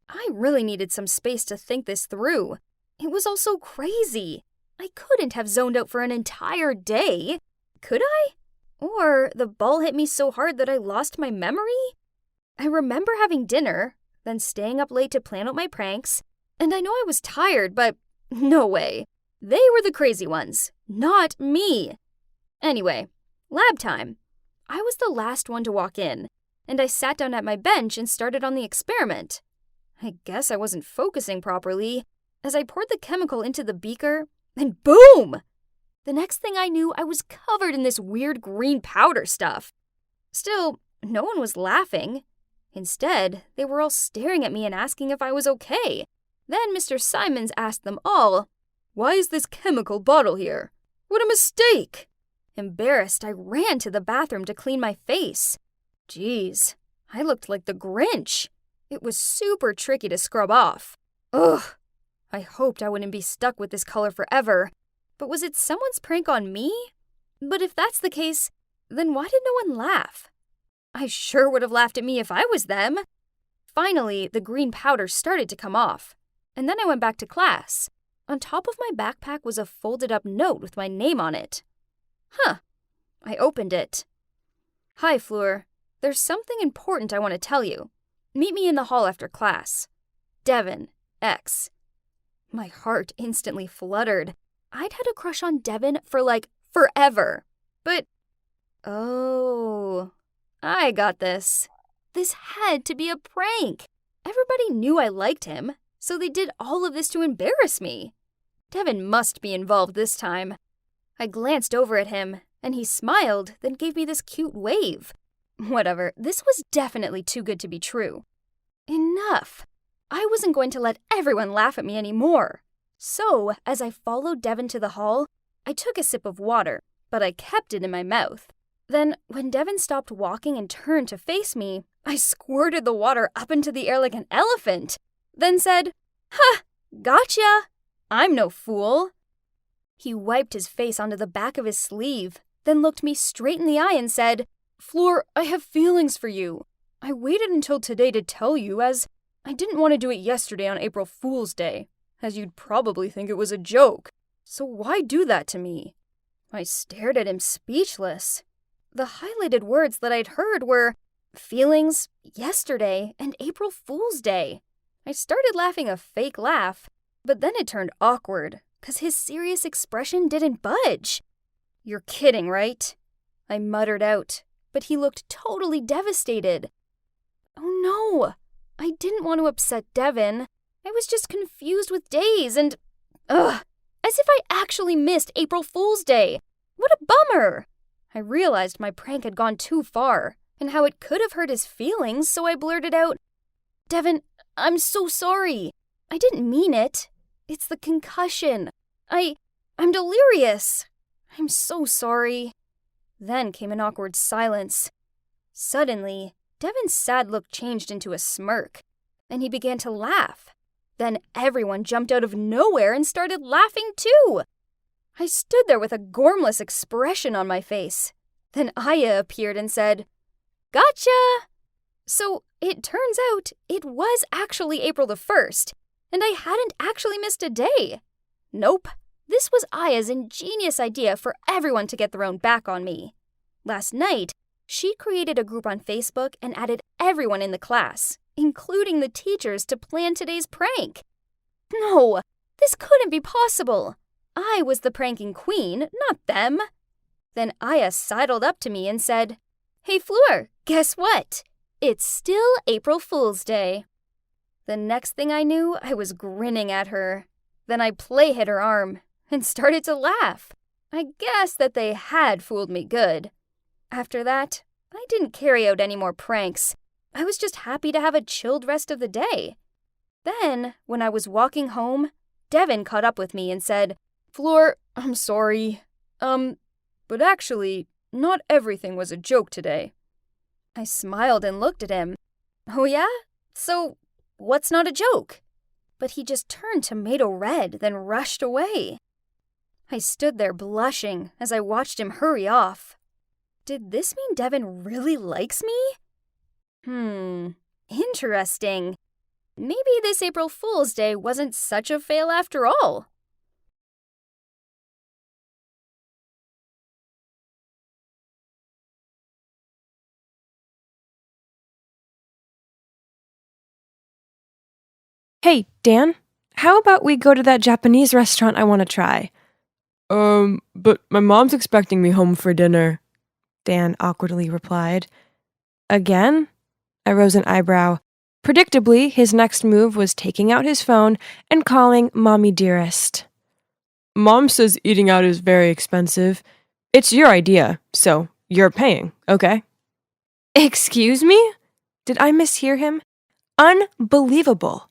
I really needed some space to think this through. It was all so crazy. I couldn't have zoned out for an entire day. Could I? Or the ball hit me so hard that I lost my memory? I remember having dinner, then staying up late to plan out my pranks, and I know I was tired, but no way. They were the crazy ones, not me. Anyway, lab time. I was the last one to walk in, and I sat down at my bench and started on the experiment. I guess I wasn't focusing properly as I poured the chemical into the beaker, and boom! The next thing I knew, I was covered in this weird green powder stuff. Still, no one was laughing. Instead, they were all staring at me and asking if I was okay. Then Mr. Simons asked them all, "Why is this chemical bottle here? What a mistake!" Embarrassed, I ran to the bathroom to clean my face. Geez, I looked like the Grinch. It was super tricky to scrub off. Ugh, I hoped I wouldn't be stuck with this color forever. But was it someone's prank on me? But if that's the case, then why did no one laugh? I sure would have laughed at me if I was them. Finally, the green powder started to come off, and then I went back to class. On top of my backpack was a folded-up note with my name on it. Huh. I opened it. "Hi, Fleur. There's something important I want to tell you. Meet me in the hall after class. Devin, X." My heart instantly fluttered. I'd had a crush on Devin for, forever. But, oh, I got this. This had to be a prank. Everybody knew I liked him, so they did all of this to embarrass me. Devin must be involved this time. I glanced over at him, and he smiled, then gave me this cute wave. Whatever, this was definitely too good to be true. Enough. I wasn't going to let everyone laugh at me anymore. So, as I followed Devin to the hall, I took a sip of water, but I kept it in my mouth. Then, when Devin stopped walking and turned to face me, I squirted the water up into the air like an elephant, then said, "Ha! Gotcha! I'm no fool." He wiped his face onto the back of his sleeve, then looked me straight in the eye and said, "Fleur, I have feelings for you. I waited until today to tell you, as I didn't want to do it yesterday on April Fool's Day, as you'd probably think it was a joke. So why do that to me?" I stared at him speechless. The highlighted words that I'd heard were feelings, yesterday, and April Fool's Day. I started laughing a fake laugh, but then it turned awkward, 'cause his serious expression didn't budge. "You're kidding, right?" I muttered out, but he looked totally devastated. Oh no, I didn't want to upset Devin. I was just confused with days and, as if I actually missed April Fool's Day. What a bummer! I realized my prank had gone too far, and how it could have hurt his feelings, so I blurted out, "Devin, I'm so sorry. I didn't mean it. It's the concussion. I'm delirious. I'm so sorry." Then came an awkward silence. Suddenly, Devin's sad look changed into a smirk, and he began to laugh. Then everyone jumped out of nowhere and started laughing too. I stood there with a gormless expression on my face. Then Aya appeared and said, "Gotcha!" So it turns out it was actually April the 1st, and I hadn't actually missed a day. Nope, this was Aya's ingenious idea for everyone to get their own back on me. Last night, she created a group on Facebook and added everyone in the class, including the teachers, to plan today's prank. No, this couldn't be possible. I was the pranking queen, not them. Then Aya sidled up to me and said, "Hey Fleur, guess what? It's still April Fool's Day." The next thing I knew, I was grinning at her. Then I play hit her arm and started to laugh. I guess that they had fooled me good. After that, I didn't carry out any more pranks. I was just happy to have a chilled rest of the day. Then, when I was walking home, Devin caught up with me and said, "Fleur, I'm sorry. But actually, not everything was a joke today." I smiled and looked at him. "Oh yeah? So, what's not a joke?" But he just turned tomato red, then rushed away. I stood there blushing as I watched him hurry off. Did this mean Devin really likes me? Interesting. Maybe this April Fool's Day wasn't such a fail after all. Hey, Dan, how about we go to that Japanese restaurant I want to try? But my mom's expecting me home for dinner, Dan awkwardly replied. Again? I rose an eyebrow. Predictably, his next move was taking out his phone and calling Mommy Dearest. Mom says eating out is very expensive. It's your idea, so you're paying, okay? Excuse me? Did I mishear him? Unbelievable.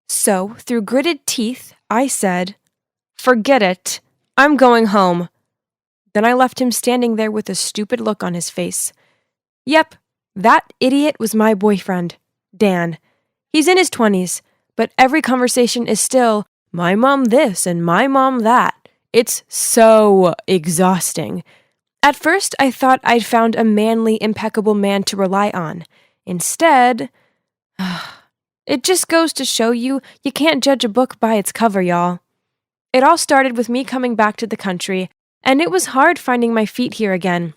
So, through gritted teeth, I said, Forget it. I'm going home. Then I left him standing there with a stupid look on his face. Yep, that idiot was my boyfriend, Dan. He's in his 20s, but every conversation is still, my mom this and my mom that. It's so exhausting. At first, I thought I'd found a manly, impeccable man to rely on. Instead, it just goes to show you can't judge a book by its cover, y'all. It all started with me coming back to the country, and it was hard finding my feet here again.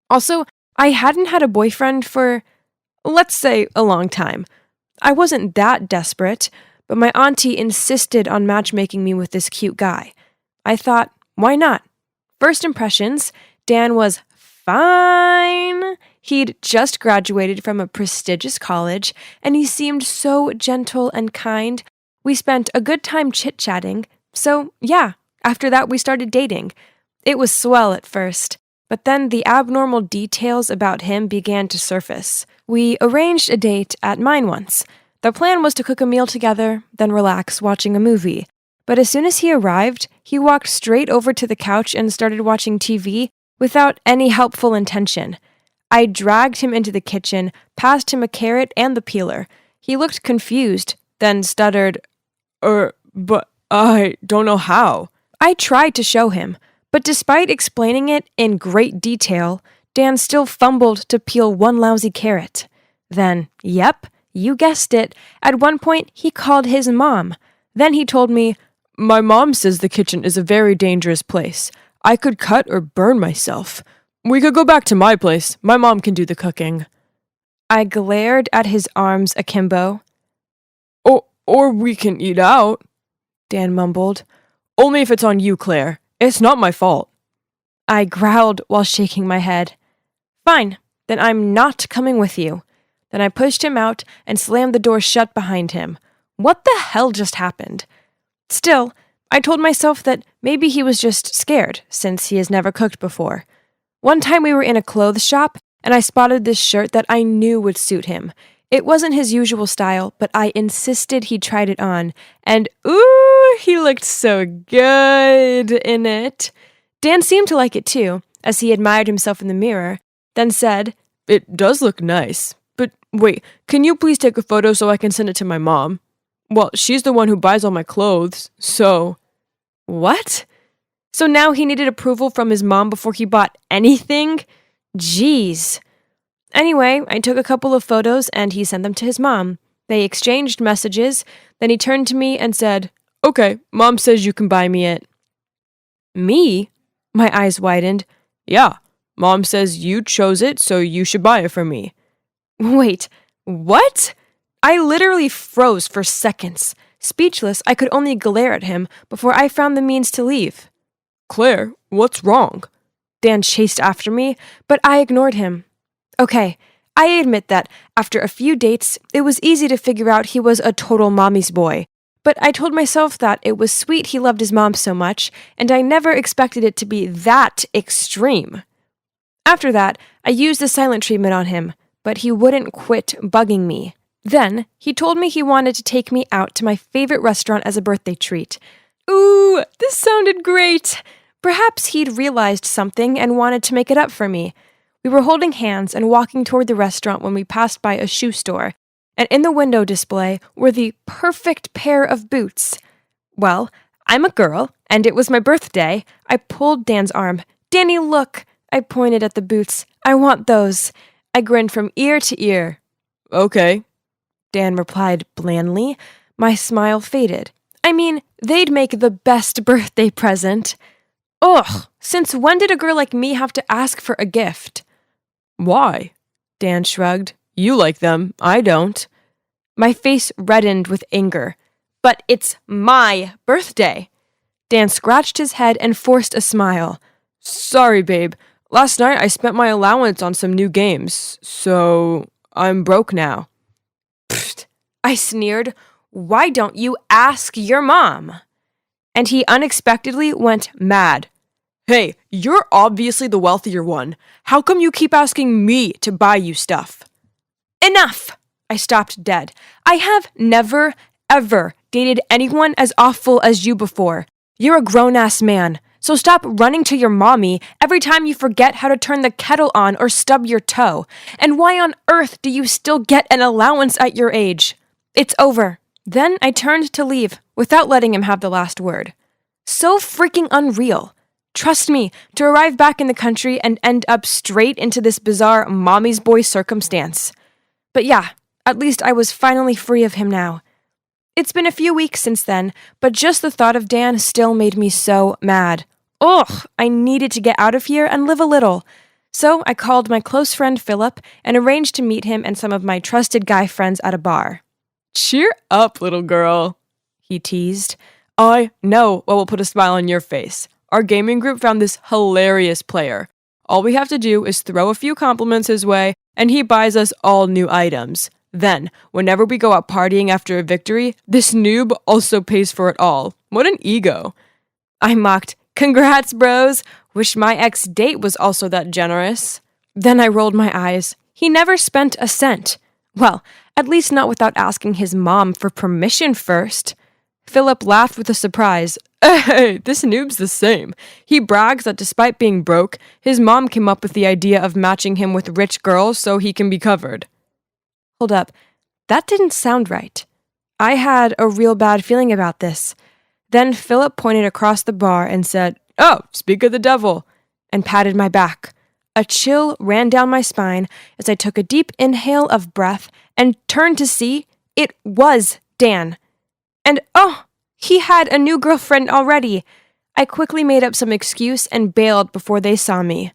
Also, I hadn't had a boyfriend for, let's say, a long time. I wasn't that desperate, but my auntie insisted on matchmaking me with this cute guy. I thought, why not? First impressions, Dan was fine. He'd just graduated from a prestigious college, and he seemed so gentle and kind. We spent a good time chit-chatting, so yeah, after that we started dating. It was swell at first, but then the abnormal details about him began to surface. We arranged a date at mine once. The plan was to cook a meal together, then relax watching a movie. But as soon as he arrived, he walked straight over to the couch and started watching TV without any helpful intention. I dragged him into the kitchen, passed him a carrot and the peeler. He looked confused, then stuttered, But I don't know how. I tried to show him, but despite explaining it in great detail, Dan still fumbled to peel one lousy carrot. Then, yep, you guessed it, at one point he called his mom. Then he told me, My mom says the kitchen is a very dangerous place. I could cut or burn myself. We could go back to my place. My mom can do the cooking. I glared at his arms akimbo. Or we can eat out, Dan mumbled. Only if it's on you, Claire. It's not my fault. I growled while shaking my head. Fine, then I'm not coming with you. Then I pushed him out and slammed the door shut behind him. What the hell just happened? Still, I told myself that maybe he was just scared, since he has never cooked before. One time we were in a clothes shop, and I spotted this shirt that I knew would suit him. It wasn't his usual style, but I insisted he tried it on, and ooh, he looked so good in it. Dan seemed to like it too, as he admired himself in the mirror, then said, It does look nice. But wait, can you please take a photo so I can send it to my mom? Well, she's the one who buys all my clothes, so... What? So now he needed approval from his mom before he bought anything? Jeez. Anyway, I took a couple of photos and he sent them to his mom. They exchanged messages, then he turned to me and said, Okay, Mom says you can buy me it. Me? My eyes widened. Yeah, Mom says you chose it, so you should buy it for me. Wait, what? I literally froze for seconds. Speechless, I could only glare at him before I found the means to leave. Claire, what's wrong? Dan chased after me, but I ignored him. Okay, I admit that after a few dates, it was easy to figure out he was a total mommy's boy. But I told myself that it was sweet he loved his mom so much, and I never expected it to be that extreme. After that, I used the silent treatment on him, but he wouldn't quit bugging me. Then, he told me he wanted to take me out to my favorite restaurant as a birthday treat. Ooh, this sounded great! Perhaps he'd realized something and wanted to make it up for me. We were holding hands and walking toward the restaurant when we passed by a shoe store, and in the window display were the perfect pair of boots. Well, I'm a girl, and it was my birthday. I pulled Dan's arm. Danny, look! I pointed at the boots. I want those. I grinned from ear to ear. Okay, Dan replied blandly. My smile faded. I mean, they'd make the best birthday present. Ugh, since when did a girl like me have to ask for a gift? Why? Dan shrugged. You like them, I don't. My face reddened with anger. But it's my birthday. Dan scratched his head and forced a smile. Sorry, babe. Last night I spent my allowance on some new games, so I'm broke now. Pfft, I sneered. Why don't you ask your mom? And he unexpectedly went mad. Hey, you're obviously the wealthier one. How come you keep asking me to buy you stuff? Enough! I stopped dead. I have never, ever dated anyone as awful as you before. You're a grown-ass man, so stop running to your mommy every time you forget how to turn the kettle on or stub your toe. And why on earth do you still get an allowance at your age? It's over. Then I turned to leave without letting him have the last word. So freaking unreal. Trust me, to arrive back in the country and end up straight into this bizarre mommy's boy circumstance. But yeah, at least I was finally free of him now. It's been a few weeks since then, but just the thought of Dan still made me so mad. Ugh, I needed to get out of here and live a little. So I called my close friend Philip and arranged to meet him and some of my trusted guy friends at a bar. Cheer up, little girl, he teased. I know what will put a smile on your face. Our gaming group found this hilarious player. All we have to do is throw a few compliments his way, and he buys us all new items. Then, whenever we go out partying after a victory, this noob also pays for it all. What an ego. I mocked, Congrats, bros. Wish my ex-date was also that generous. Then I rolled my eyes. He never spent a cent. Well, at least not without asking his mom for permission first. Philip laughed with a surprise. Hey, this noob's the same. He brags that despite being broke, his mom came up with the idea of matching him with rich girls so he can be covered. Hold up. That didn't sound right. I had a real bad feeling about this. Then Philip pointed across the bar and said, Oh, speak of the devil, and patted my back. A chill ran down my spine as I took a deep inhale of breath and turned to see it was Dan. And oh, he had a new girlfriend already. I quickly made up some excuse and bailed before they saw me.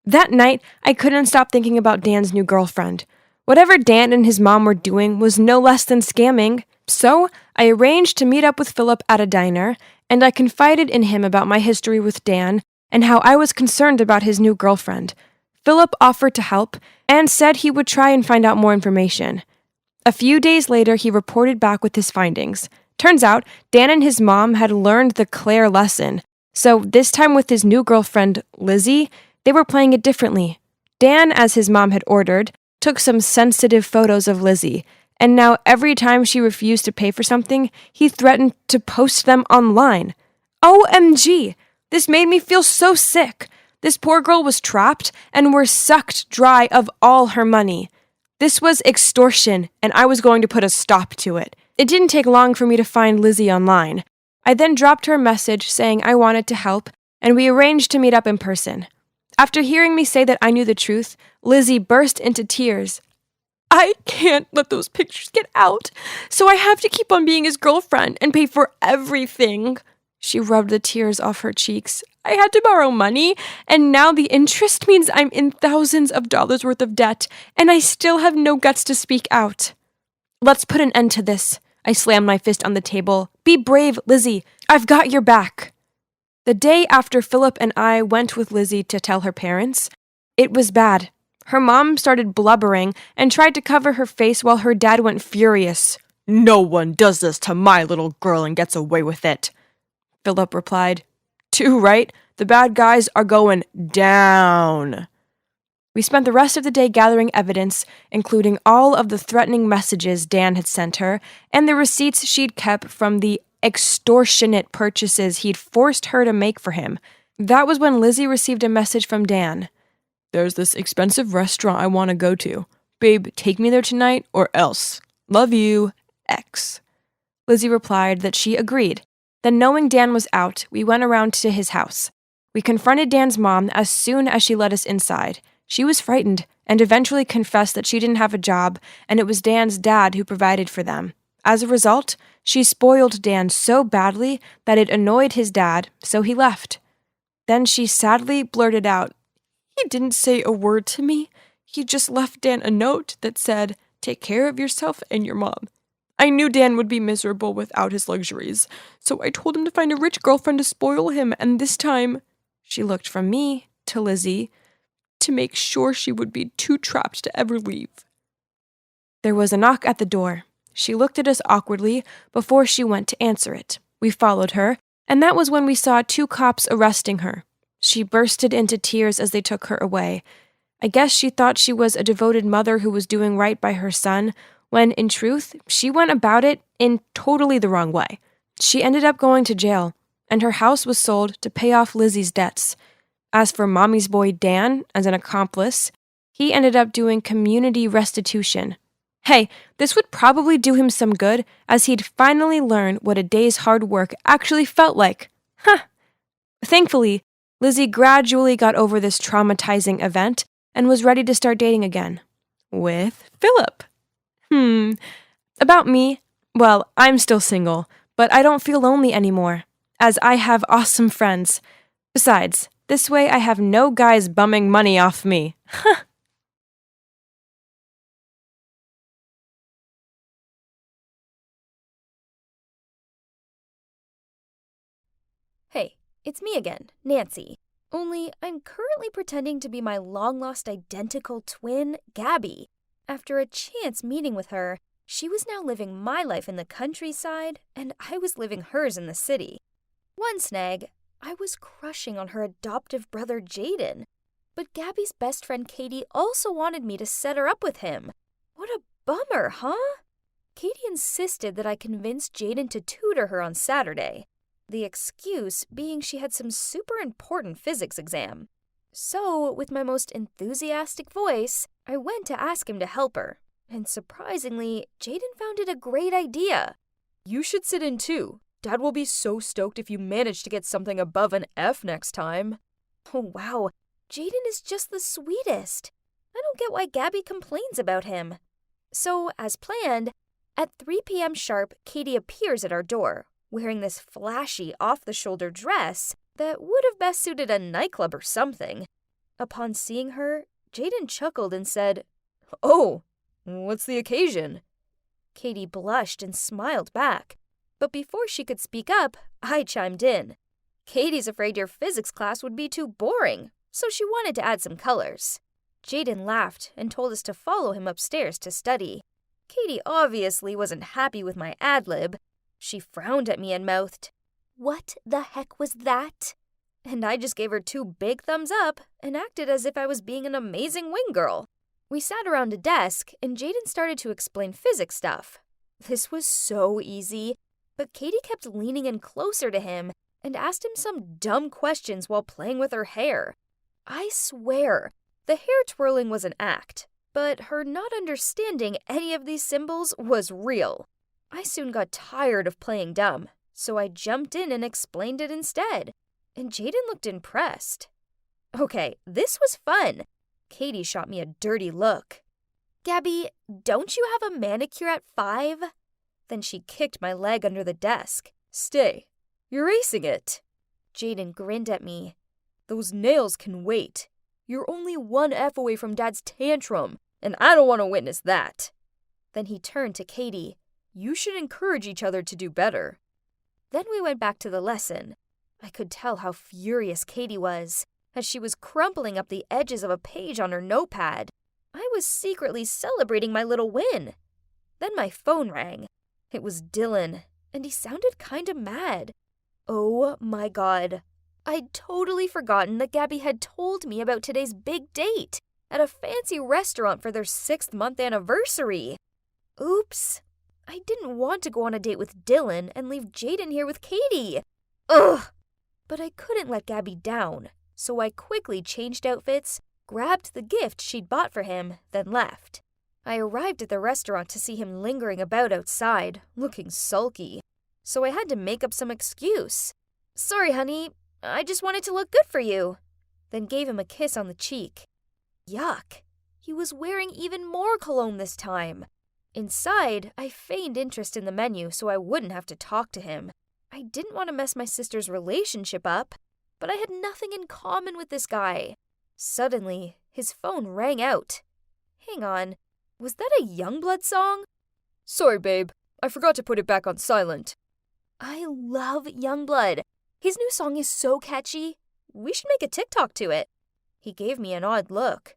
That night, I couldn't stop thinking about Dan's new girlfriend. Whatever Dan and his mom were doing was no less than scamming. So I arranged to meet up with Philip at a diner, and I confided in him about my history with Dan and how I was concerned about his new girlfriend. Philip offered to help and said he would try and find out more information. A few days later, he reported back with his findings. Turns out, Dan and his mom had learned the Claire lesson, so this time with his new girlfriend, Lizzie, they were playing it differently. Dan, as his mom had ordered, took some sensitive photos of Lizzie, and now every time she refused to pay for something, he threatened to post them online. OMG! This made me feel so sick. This poor girl was trapped and were sucked dry of all her money. This was extortion, and I was going to put a stop to it. It didn't take long for me to find Lizzie online. I then dropped her a message saying I wanted to help, and we arranged to meet up in person. After hearing me say that I knew the truth, Lizzie burst into tears. I can't let those pictures get out, so I have to keep on being his girlfriend and pay for everything. She rubbed the tears off her cheeks. I had to borrow money, and now the interest means I'm in thousands of dollars worth of debt, and I still have no guts to speak out. Let's put an end to this. I slammed my fist on the table. Be brave, Lizzie. I've got your back. The day after Philip and I went with Lizzie to tell her parents, it was bad. Her mom started blubbering and tried to cover her face while her dad went furious. No one does this to my little girl and gets away with it. Philip replied, Too right. The bad guys are going down. We spent the rest of the day gathering evidence, including all of the threatening messages Dan had sent her and the receipts she'd kept from the extortionate purchases he'd forced her to make for him. That was when Lizzie received a message from Dan. There's this expensive restaurant I want to go to. Babe, take me there tonight or else. Love you, X. Lizzie replied that she agreed. Then, knowing Dan was out, we went around to his house. We confronted Dan's mom as soon as she let us inside. She was frightened and eventually confessed that she didn't have a job and it was Dan's dad who provided for them. As a result, she spoiled Dan so badly that it annoyed his dad, so he left. Then she sadly blurted out, He didn't say a word to me. He just left Dan a note that said, Take care of yourself and your mom. I knew Dan would be miserable without his luxuries, so I told him to find a rich girlfriend to spoil him, and this time, she looked from me to Lizzie to make sure she would be too trapped to ever leave. There was a knock at the door. She looked at us awkwardly before she went to answer it. We followed her, and that was when we saw 2 cops arresting her. She bursted into tears as they took her away. I guess she thought she was a devoted mother who was doing right by her son, when, in truth, she went about it in totally the wrong way. She ended up going to jail, and her house was sold to pay off Lizzie's debts. As for Mommy's boy Dan, as an accomplice, he ended up doing community restitution. Hey, this would probably do him some good, as he'd finally learn what a day's hard work actually felt like. Thankfully, Lizzie gradually got over this traumatizing event and was ready to start dating again. With Philip. About me, well, I'm still single, but I don't feel lonely anymore, as I have awesome friends. Besides, this way I have no guys bumming money off me. Hey, it's me again, Nancy. Only I'm currently pretending to be my long-lost identical twin, Gabby. After a chance meeting with her, she was now living my life in the countryside, and I was living hers in the city. One snag, I was crushing on her adoptive brother Jaden. But Gabby's best friend Katie also wanted me to set her up with him. What a bummer, huh? Katie insisted that I convince Jaden to tutor her on Saturday. The excuse being she had some super important physics exam. So, with my most enthusiastic voice, I went to ask him to help her. And surprisingly, Jaden found it a great idea. You should sit in too. Dad will be so stoked if you manage to get something above an F next time. Oh wow, Jaden is just the sweetest. I don't get why Gabby complains about him. So, as planned, at 3 p.m. sharp, Katie appears at our door, wearing this flashy, off-the-shoulder dress that would have best suited a nightclub or something. Upon seeing her, Jaden chuckled and said, "Oh, what's the occasion?" Katie blushed and smiled back. But before she could speak up, I chimed in. Katie's afraid your physics class would be too boring, so she wanted to add some colors. Jaden laughed and told us to follow him upstairs to study. Katie obviously wasn't happy with my ad-lib. She frowned at me and mouthed, "What the heck was that?" And I just gave her 2 big thumbs up and acted as if I was being an amazing wing girl. We sat around a desk, and Jaden started to explain physics stuff. This was so easy, but Katie kept leaning in closer to him and asked him some dumb questions while playing with her hair. I swear, the hair twirling was an act, but her not understanding any of these symbols was real. I soon got tired of playing dumb, so I jumped in and explained it instead, and Jaden looked impressed. Okay, this was fun. Katie shot me a dirty look. "Gabby, don't you have a manicure at 5? Then she kicked my leg under the desk. "Stay. You're acing it." Jaden grinned at me. "Those nails can wait. You're only 1 F away from Dad's tantrum, and I don't want to witness that." Then he turned to Katie. "You should encourage each other to do better." Then we went back to the lesson. I could tell how furious Katie was, as she was crumpling up the edges of a page on her notepad. I was secretly celebrating my little win. Then my phone rang. It was Dylan, and he sounded kinda mad. Oh my god. I'd totally forgotten that Gabby had told me about today's big date at a fancy restaurant for their 6th-month anniversary. Oops. I didn't want to go on a date with Dylan and leave Jaden here with Katie. Ugh! But I couldn't let Gabby down, so I quickly changed outfits, grabbed the gift she'd bought for him, then left. I arrived at the restaurant to see him lingering about outside, looking sulky. So I had to make up some excuse. "Sorry, honey, I just wanted to look good for you." Then gave him a kiss on the cheek. Yuck. He was wearing even more cologne this time. Inside, I feigned interest in the menu so I wouldn't have to talk to him. I didn't want to mess my sister's relationship up, but I had nothing in common with this guy. Suddenly, his phone rang out. Hang on, Was that a Youngblood song? Sorry, babe. I forgot to put it back on silent. I love Youngblood. His new song is so catchy. We should make a TikTok to it. He gave me an odd look.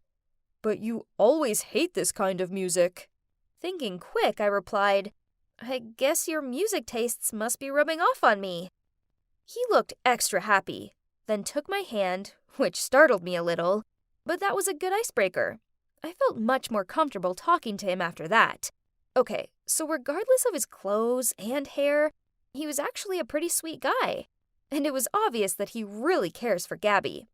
But you always hate this kind of music. Thinking quick, I replied, I guess your music tastes must be rubbing off on me. He looked extra happy, then took my hand, which startled me a little, but that was a good icebreaker. I felt much more comfortable talking to him after that. Okay, so regardless of his clothes and hair, he was actually a pretty sweet guy. And it was obvious that he really cares for Gabby.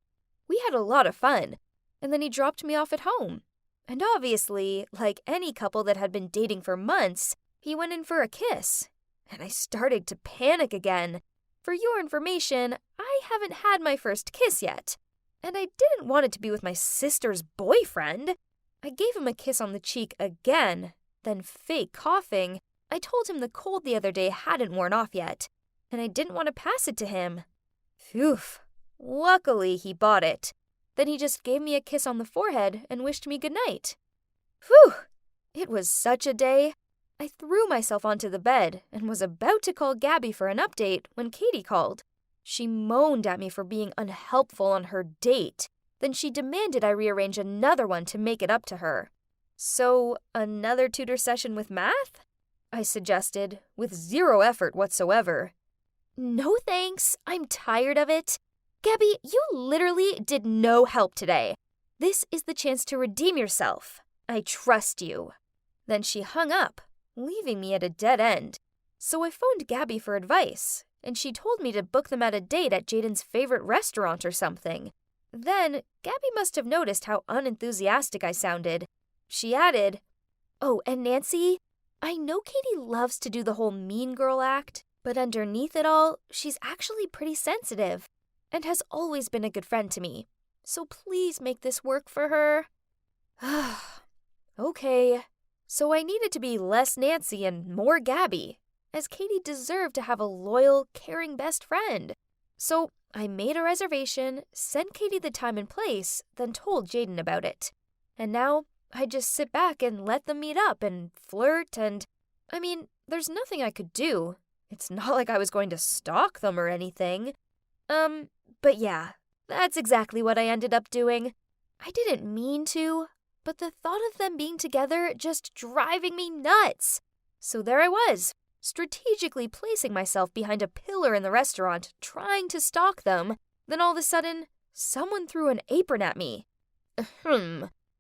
We had a lot of fun, and then he dropped me off at home. And obviously, like any couple that had been dating for months, he went in for a kiss. And I started to panic again. For your information, I haven't had my first kiss yet. And I didn't want it to be with my sister's boyfriend. I gave him a kiss on the cheek again, then fake coughing. I told him the cold the other day hadn't worn off yet, and I didn't want to pass it to him. Phew. Luckily, he bought it. Then he just gave me a kiss on the forehead and wished me good night. Phew! It was such a day. I threw myself onto the bed and was about to call Gabby for an update when Katie called. She moaned at me for being unhelpful on her date. Then she demanded I rearrange another one to make it up to her. So, another tutor session with math? I suggested, with zero effort whatsoever. No thanks, I'm tired of it. Gabby, you literally did no help today. This is the chance to redeem yourself. I trust you. Then she hung up, leaving me at a dead end. So I phoned Gabby for advice, and she told me to book them at a date at Jaden's favorite restaurant or something. Then, Gabby must have noticed how unenthusiastic I sounded. She added, Oh, and Nancy, I know Katie loves to do the whole mean girl act, but underneath it all, she's actually pretty sensitive and has always been a good friend to me. So please make this work for her. Okay, so I needed to be less Nancy and more Gabby, as Katie deserved to have a loyal, caring best friend. So I made a reservation, sent Katie the time and place, then told Jaden about it. And now I just sit back and let them meet up and flirt and... I mean, there's nothing I could do. It's not like I was going to stalk them or anything. But yeah, that's exactly what I ended up doing. I didn't mean to, but the thought of them being together just driving me nuts. So there I was, strategically placing myself behind a pillar in the restaurant, trying to stalk them. Then all of a sudden, someone threw an apron at me.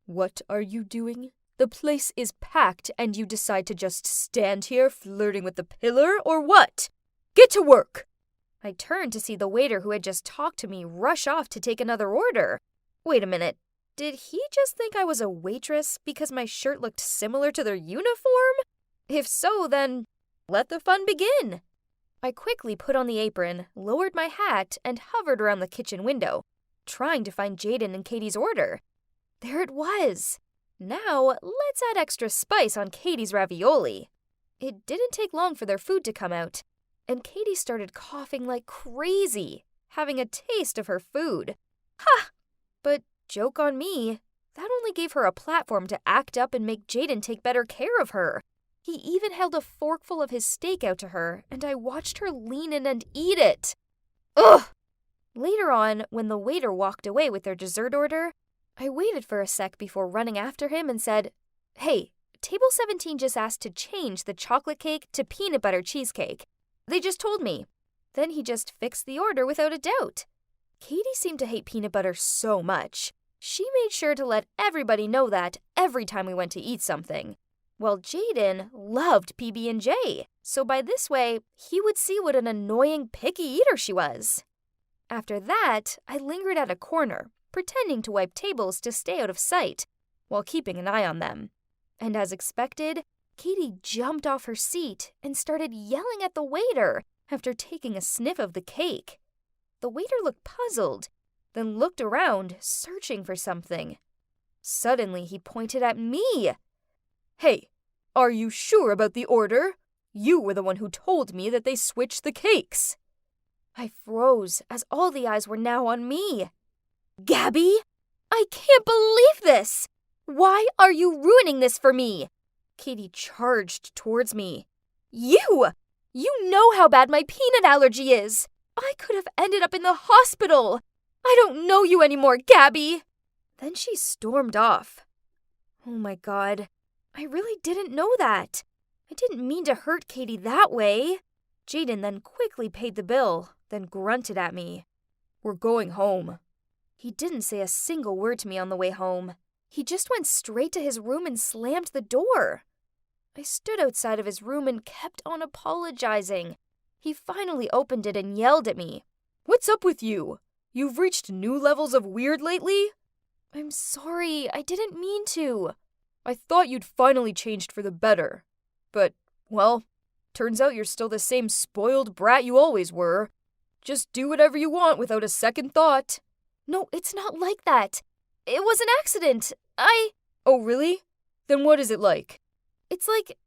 What are you doing? The place is packed and you decide to just stand here flirting with the pillar, or what? Get to work! I turned to see the waiter who had just talked to me rush off to take another order. Wait a minute, did he just think I was a waitress because my shirt looked similar to their uniform? If so, then let the fun begin. I quickly put on the apron, lowered my hat, and hovered around the kitchen window, trying to find Jaden and Katie's order. There it was. Now, let's add extra spice on Katie's ravioli. It didn't take long for their food to come out, and Katie started coughing like crazy, having a taste of her food. Ha! But joke on me, that only gave her a platform to act up and make Jaden take better care of her. He even held a forkful of his steak out to her, and I watched her lean in and eat it. Ugh! Later on, when the waiter walked away with their dessert order, I waited for a sec before running after him and said, Hey, Table 17 just asked to change the chocolate cake to peanut butter cheesecake. They just told me. Then he just fixed the order without a doubt. Katie seemed to hate peanut butter so much. She made sure to let everybody know that every time we went to eat something. Well, Jaden loved PB&J, so by this way, he would see what an annoying, picky eater she was. After that, I lingered at a corner, pretending to wipe tables to stay out of sight, while keeping an eye on them. And as expected, Katie jumped off her seat and started yelling at the waiter after taking a sniff of the cake. The waiter looked puzzled, then looked around, searching for something. Suddenly, he pointed at me. Hey, are you sure about the order? You were the one who told me that they switched the cakes. I froze as all the eyes were now on me. Gabby? I can't believe this! Why are you ruining this for me? Katie charged towards me. You! You know how bad my peanut allergy is. I could have ended up in the hospital. I don't know you anymore, Gabby. Then she stormed off. Oh my God. I really didn't know that. I didn't mean to hurt Katie that way. Jaden then quickly paid the bill, then grunted at me. We're going home. He didn't say a single word to me on the way home. He just went straight to his room and slammed the door. I stood outside of his room and kept on apologizing. He finally opened it and yelled at me. What's up with you? You've reached new levels of weird lately? I'm sorry, I didn't mean to. I thought you'd finally changed for the better. But, well, turns out you're still the same spoiled brat you always were. Just do whatever you want without a second thought. No, it's not like that. It was an accident. Oh, really? Then what is it like? It's like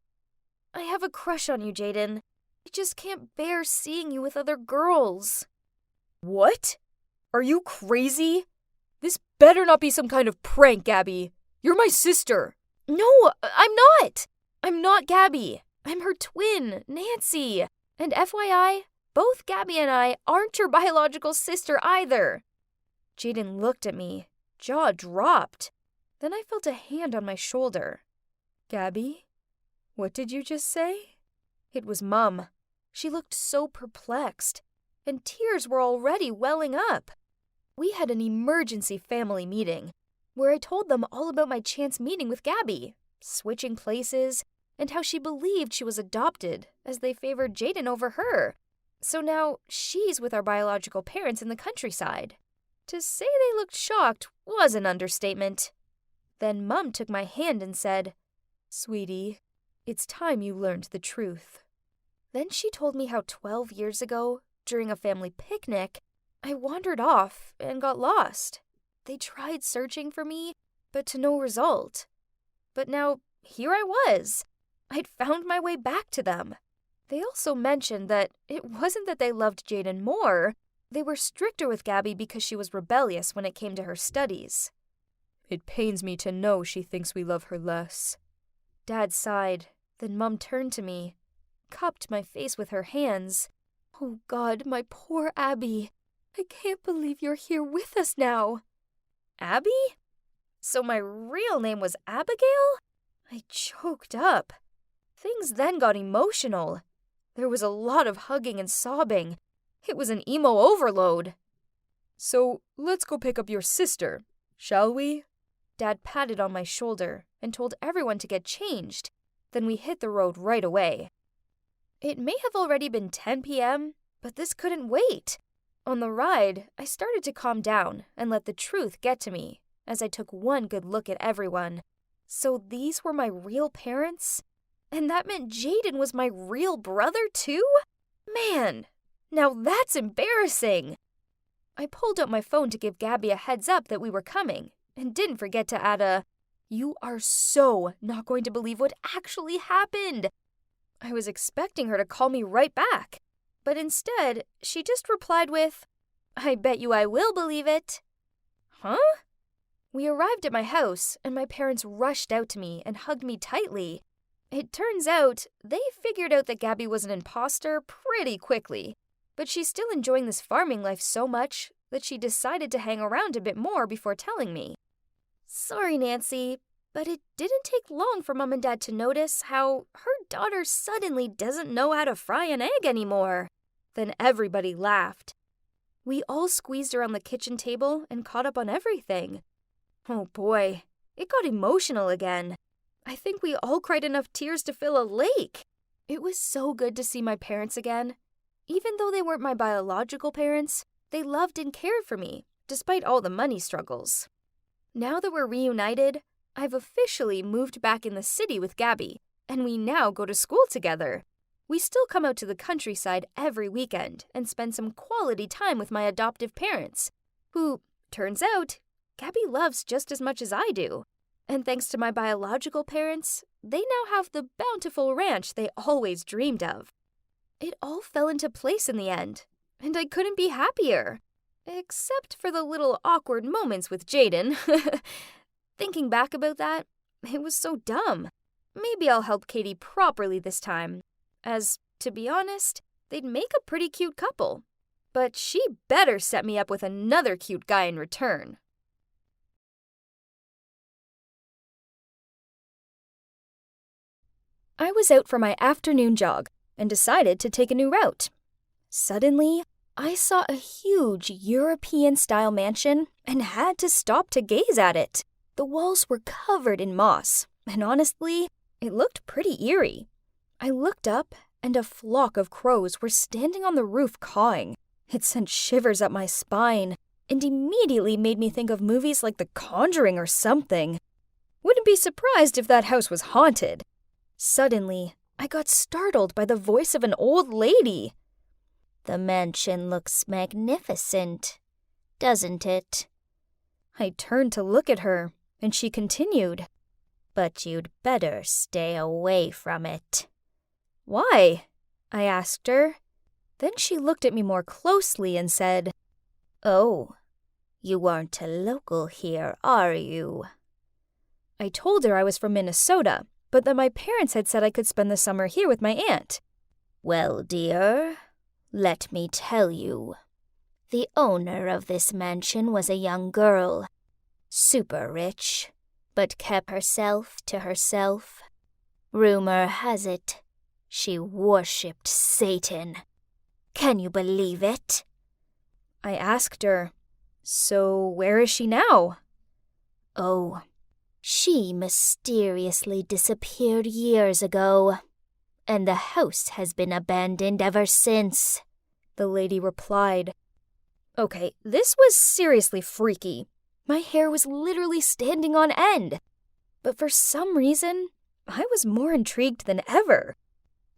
I have a crush on you, Jaden. I just can't bear seeing you with other girls. What? Are you crazy? This better not be some kind of prank, Gabby. You're my sister. No, I'm not. I'm not Gabby. I'm her twin, Nancy. And FYI, both Gabby and I aren't your biological sister either. Jaden looked at me, jaw dropped. Then I felt a hand on my shoulder. Gabby? What did you just say? It was Mum. She looked so perplexed, and tears were already welling up. We had an emergency family meeting, where I told them all about my chance meeting with Gabby, switching places, and how she believed she was adopted, as they favored Jaden over her. So now she's with our biological parents in the countryside. To say they looked shocked was an understatement. Then Mum took my hand and said, Sweetie, it's time you learned the truth. Then she told me how 12 years ago, during a family picnic, I wandered off and got lost. They tried searching for me, but to no result. But now, here I was. I'd found my way back to them. They also mentioned that it wasn't that they loved Jaden more. They were stricter with Gabby because she was rebellious when it came to her studies. It pains me to know she thinks we love her less. Dad sighed. Then Mum turned to me, cupped my face with her hands. Oh God, my poor Abby. I can't believe you're here with us now. Abby? So my real name was Abigail? I choked up. Things then got emotional. There was a lot of hugging and sobbing. It was an emo overload. So let's go pick up your sister, shall we? Dad patted on my shoulder and told everyone to get changed. Then we hit the road right away. It may have already been 10 p.m., but this couldn't wait. On the ride, I started to calm down and let the truth get to me as I took one good look at everyone. So these were my real parents? And that meant Jaden was my real brother too? Man, now that's embarrassing. I pulled out my phone to give Gabby a heads up that we were coming and didn't forget to add a, "You are so not going to believe what actually happened." I was expecting her to call me right back, but instead, she just replied with, "I bet you I will believe it." Huh? We arrived at my house, and my parents rushed out to me and hugged me tightly. It turns out they figured out that Gabby was an imposter pretty quickly, but she's still enjoying this farming life so much that she decided to hang around a bit more before telling me. Sorry, Nancy, but it didn't take long for Mom and Dad to notice how her daughter suddenly doesn't know how to fry an egg anymore. Then everybody laughed. We all squeezed around the kitchen table and caught up on everything. Oh boy, it got emotional again. I think we all cried enough tears to fill a lake. It was so good to see my parents again. Even though they weren't my biological parents, they loved and cared for me, despite all the money struggles. Now that we're reunited, I've officially moved back in the city with Gabby, and we now go to school together. We still come out to the countryside every weekend and spend some quality time with my adoptive parents, who, turns out, Gabby loves just as much as I do. And thanks to my biological parents, they now have the bountiful ranch they always dreamed of. It all fell into place in the end, and I couldn't be happier. Except for the little awkward moments with Jaden. thinking back about that, it was so dumb. Maybe I'll help Katie properly this time, as, to be honest, they'd make a pretty cute couple. But she better set me up with another cute guy in return. I was out for my afternoon jog and decided to take a new route. Suddenly, I saw a huge European-style mansion and had to stop to gaze at it. The walls were covered in moss, and honestly, it looked pretty eerie. I looked up, and a flock of crows were standing on the roof cawing. It sent shivers up my spine, and immediately made me think of movies like The Conjuring or something. Wouldn't be surprised if that house was haunted. Suddenly, I got startled by the voice of an old lady. The mansion looks magnificent, doesn't it? I turned to look at her, and she continued. But you'd better stay away from it. Why? I asked her. Then she looked at me more closely and said, Oh, you aren't a local here, are you? I told her I was from Minnesota, but that my parents had said I could spend the summer here with my aunt. Well, dear, let me tell you. The owner of this mansion was a young girl, super rich, but kept herself to herself. Rumor has it, she worshipped Satan. Can you believe it? I asked her, So where is she now? Oh, she mysteriously disappeared years ago, and the house has been abandoned ever since, the lady replied. Okay, this was seriously freaky. My hair was literally standing on end. But for some reason, I was more intrigued than ever.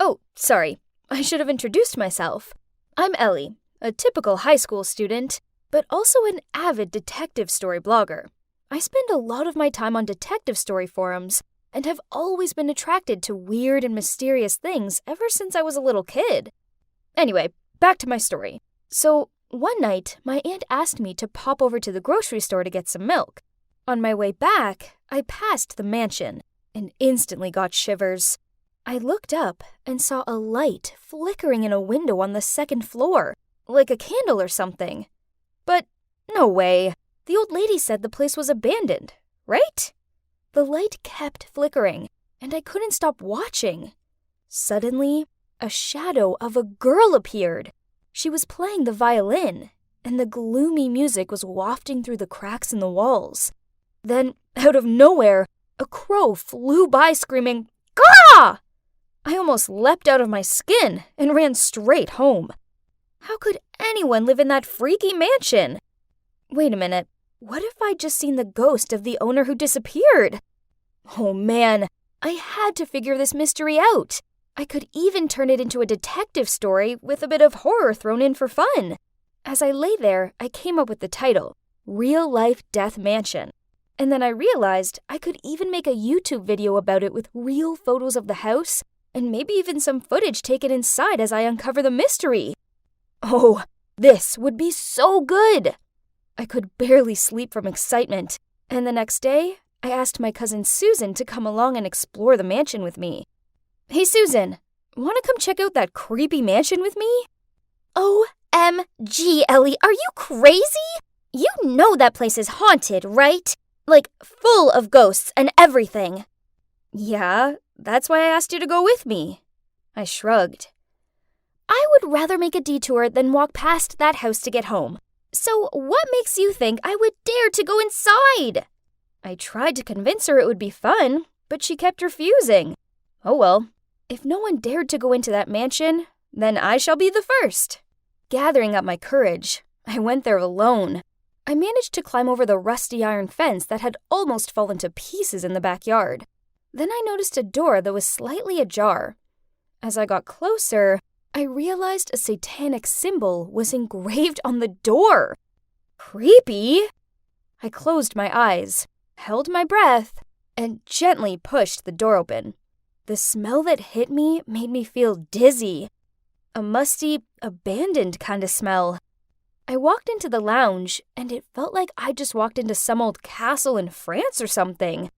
Oh, sorry, I should have introduced myself. I'm Ellie, a typical high school student, but also an avid detective story blogger. I spend a lot of my time on detective story forums and have always been attracted to weird and mysterious things ever since I was a little kid. Anyway, back to my story. So, one night, my aunt asked me to pop over to the grocery store to get some milk. On my way back, I passed the mansion and instantly got shivers. I looked up and saw a light flickering in a window on the second floor, like a candle or something. But no way. The old lady said the place was abandoned, right? The light kept flickering, and I couldn't stop watching. Suddenly, a shadow of a girl appeared. She was playing the violin, and the gloomy music was wafting through the cracks in the walls. Then, out of nowhere, a crow flew by screaming, "Caw!" I almost leapt out of my skin and ran straight home. How could anyone live in that freaky mansion? Wait a minute, what if I'd just seen the ghost of the owner who disappeared? Oh man, I had to figure this mystery out. I could even turn it into a detective story with a bit of horror thrown in for fun. As I lay there, I came up with the title, Real Life Death Mansion. And then I realized I could even make a YouTube video about it with real photos of the house and maybe even some footage taken inside as I uncover the mystery. Oh, this would be so good! I could barely sleep from excitement, and the next day, I asked my cousin Susan to come along and explore the mansion with me. Hey Susan, want to come check out that creepy mansion with me? OMG, Ellie, are you crazy? You know that place is haunted, right? Like, full of ghosts and everything. Yeah, that's why I asked you to go with me. I shrugged. I would rather make a detour than walk past that house to get home. So what makes you think I would dare to go inside? I tried to convince her it would be fun, but she kept refusing. Oh well, if no one dared to go into that mansion, then I shall be the first. Gathering up my courage, I went there alone. I managed to climb over the rusty iron fence that had almost fallen to pieces in the backyard. Then I noticed a door that was slightly ajar. As I got closer, I realized a satanic symbol was engraved on the door. Creepy! I closed my eyes, held my breath, and gently pushed the door open. The smell that hit me made me feel dizzy. A musty, abandoned kind of smell. I walked into the lounge, and it felt like I just walked into some old castle in France or something.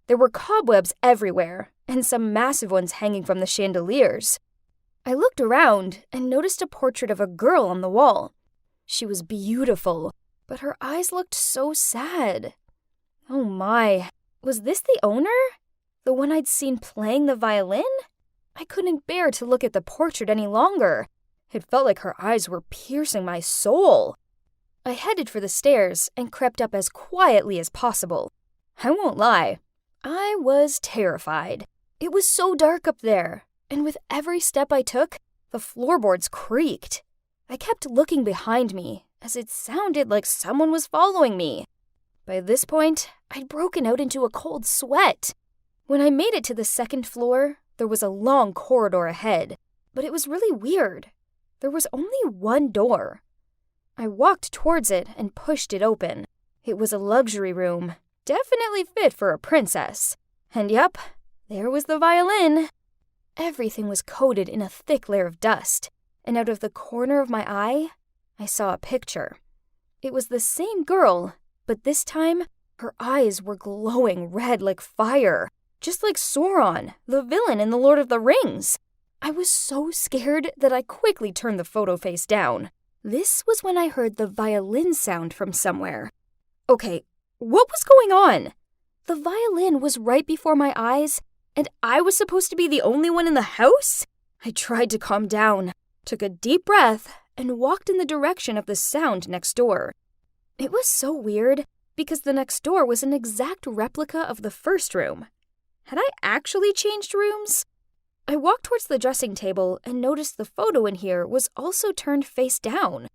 There were cobwebs everywhere, and some massive ones hanging from the chandeliers. I looked around and noticed a portrait of a girl on the wall. She was beautiful, but her eyes looked so sad. Oh my, was this the owner? The one I'd seen playing the violin? I couldn't bear to look at the portrait any longer. It felt like her eyes were piercing my soul. I headed for the stairs and crept up as quietly as possible. I won't lie, I was terrified. It was so dark up there, and with every step I took, the floorboards creaked. I kept looking behind me, as it sounded like someone was following me. By this point, I'd broken out into a cold sweat. When I made it to the second floor, there was a long corridor ahead, but it was really weird. There was only one door. I walked towards it and pushed it open. It was a luxury room, definitely fit for a princess. And yup, there was the violin. Everything was coated in a thick layer of dust, and out of the corner of my eye, I saw a picture. It was the same girl, but this time, her eyes were glowing red like fire, just like Sauron, the villain in The Lord of the Rings. I was so scared that I quickly turned the photo face down. This was when I heard the violin sound from somewhere. Okay, what was going on? The violin was right before my eyes, and I was supposed to be the only one in the house? I tried to calm down, took a deep breath, and walked in the direction of the sound next door. It was so weird, because the next door was an exact replica of the first room. Had I actually changed rooms? I walked towards the dressing table and noticed the photo in here was also turned face down.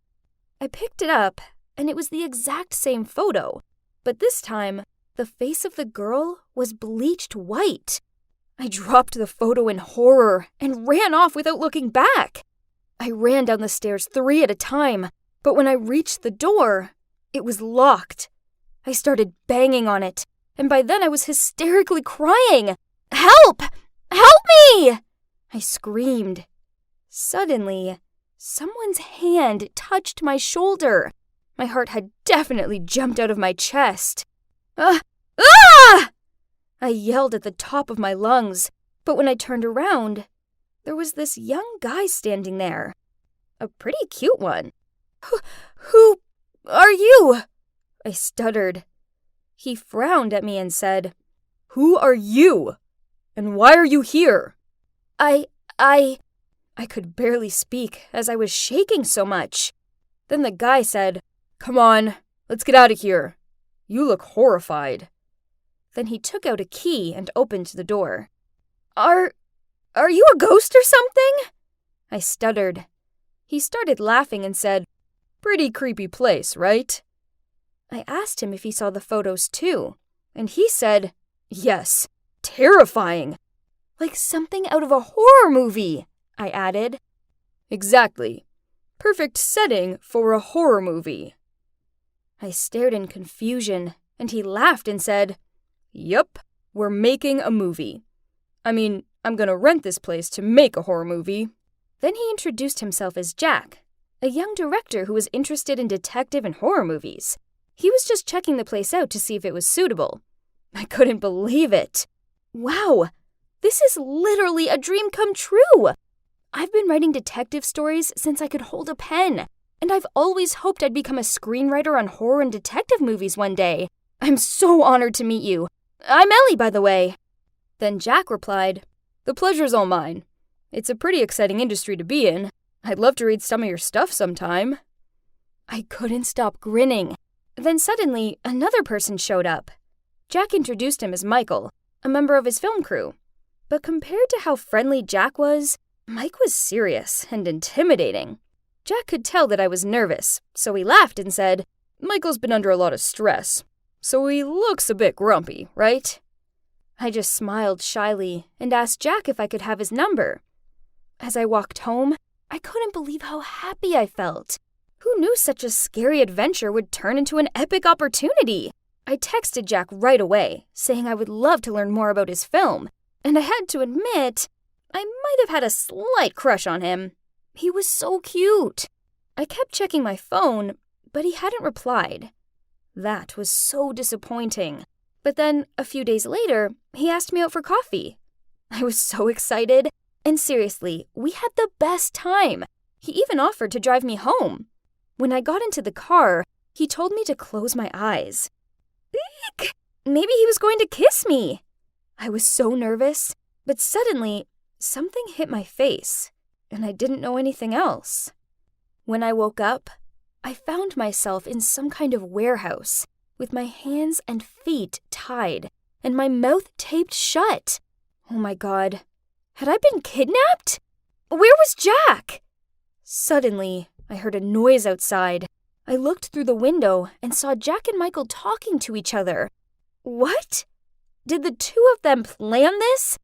I picked it up, and it was the exact same photo, but this time, the face of the girl was bleached white. I dropped the photo in horror and ran off without looking back. I ran down the stairs 3 at a time, but when I reached the door, it was locked. I started banging on it, and by then I was hysterically crying. "Help! Help me!" I screamed. Suddenly, someone's hand touched my shoulder. My heart had definitely jumped out of my chest. Ah! I yelled at the top of my lungs, but when I turned around, there was this young guy standing there. A pretty cute one. Who are you? I stuttered. He frowned at me and said, "Who are you? And why are you here?" I could barely speak as I was shaking so much. Then the guy said, "Come on, let's get out of here. You look horrified." Then he took out a key and opened the door. Are you a ghost or something?" I stuttered. He started laughing and said, "Pretty creepy place, right?" I asked him if he saw the photos too, and he said, "Yes, terrifying. Like something out of a horror movie," I added. "Exactly. Perfect setting for a horror movie." I stared in confusion, and he laughed and said, "Yup, we're making a movie. I mean, I'm gonna rent this place to make a horror movie." Then he introduced himself as Jack, a young director who was interested in detective and horror movies. He was just checking the place out to see if it was suitable. I couldn't believe it. Wow, this is literally a dream come true. I've been writing detective stories since I could hold a pen, and I've always hoped I'd become a screenwriter on horror and detective movies one day. I'm so honored to meet you. I'm Ellie, by the way. Then Jack replied, "The pleasure's all mine. It's a pretty exciting industry to be in. I'd love to read some of your stuff sometime." I couldn't stop grinning. Then suddenly, another person showed up. Jack introduced him as Michael, a member of his film crew. But compared to how friendly Jack was, Mike was serious and intimidating. Jack could tell that I was nervous, so he laughed and said, "Michael's been under a lot of stress, so he looks a bit grumpy, right?" I just smiled shyly and asked Jack if I could have his number. As I walked home, I couldn't believe how happy I felt. Who knew such a scary adventure would turn into an epic opportunity? I texted Jack right away, saying I would love to learn more about his film, and I had to admit, I might have had a slight crush on him. He was so cute. I kept checking my phone, but he hadn't replied. That was so disappointing. But then, a few days later, he asked me out for coffee. I was so excited. And seriously, we had the best time. He even offered to drive me home. When I got into the car, he told me to close my eyes. Eek! Maybe he was going to kiss me. I was so nervous, but suddenly, something hit my face, and I didn't know anything else. When I woke up, I found myself in some kind of warehouse, with my hands and feet tied, and my mouth taped shut. Oh my God. Had I been kidnapped? Where was Jack? Suddenly, I heard a noise outside. I looked through the window and saw Jack and Michael talking to each other. What? Did the two of them plan this?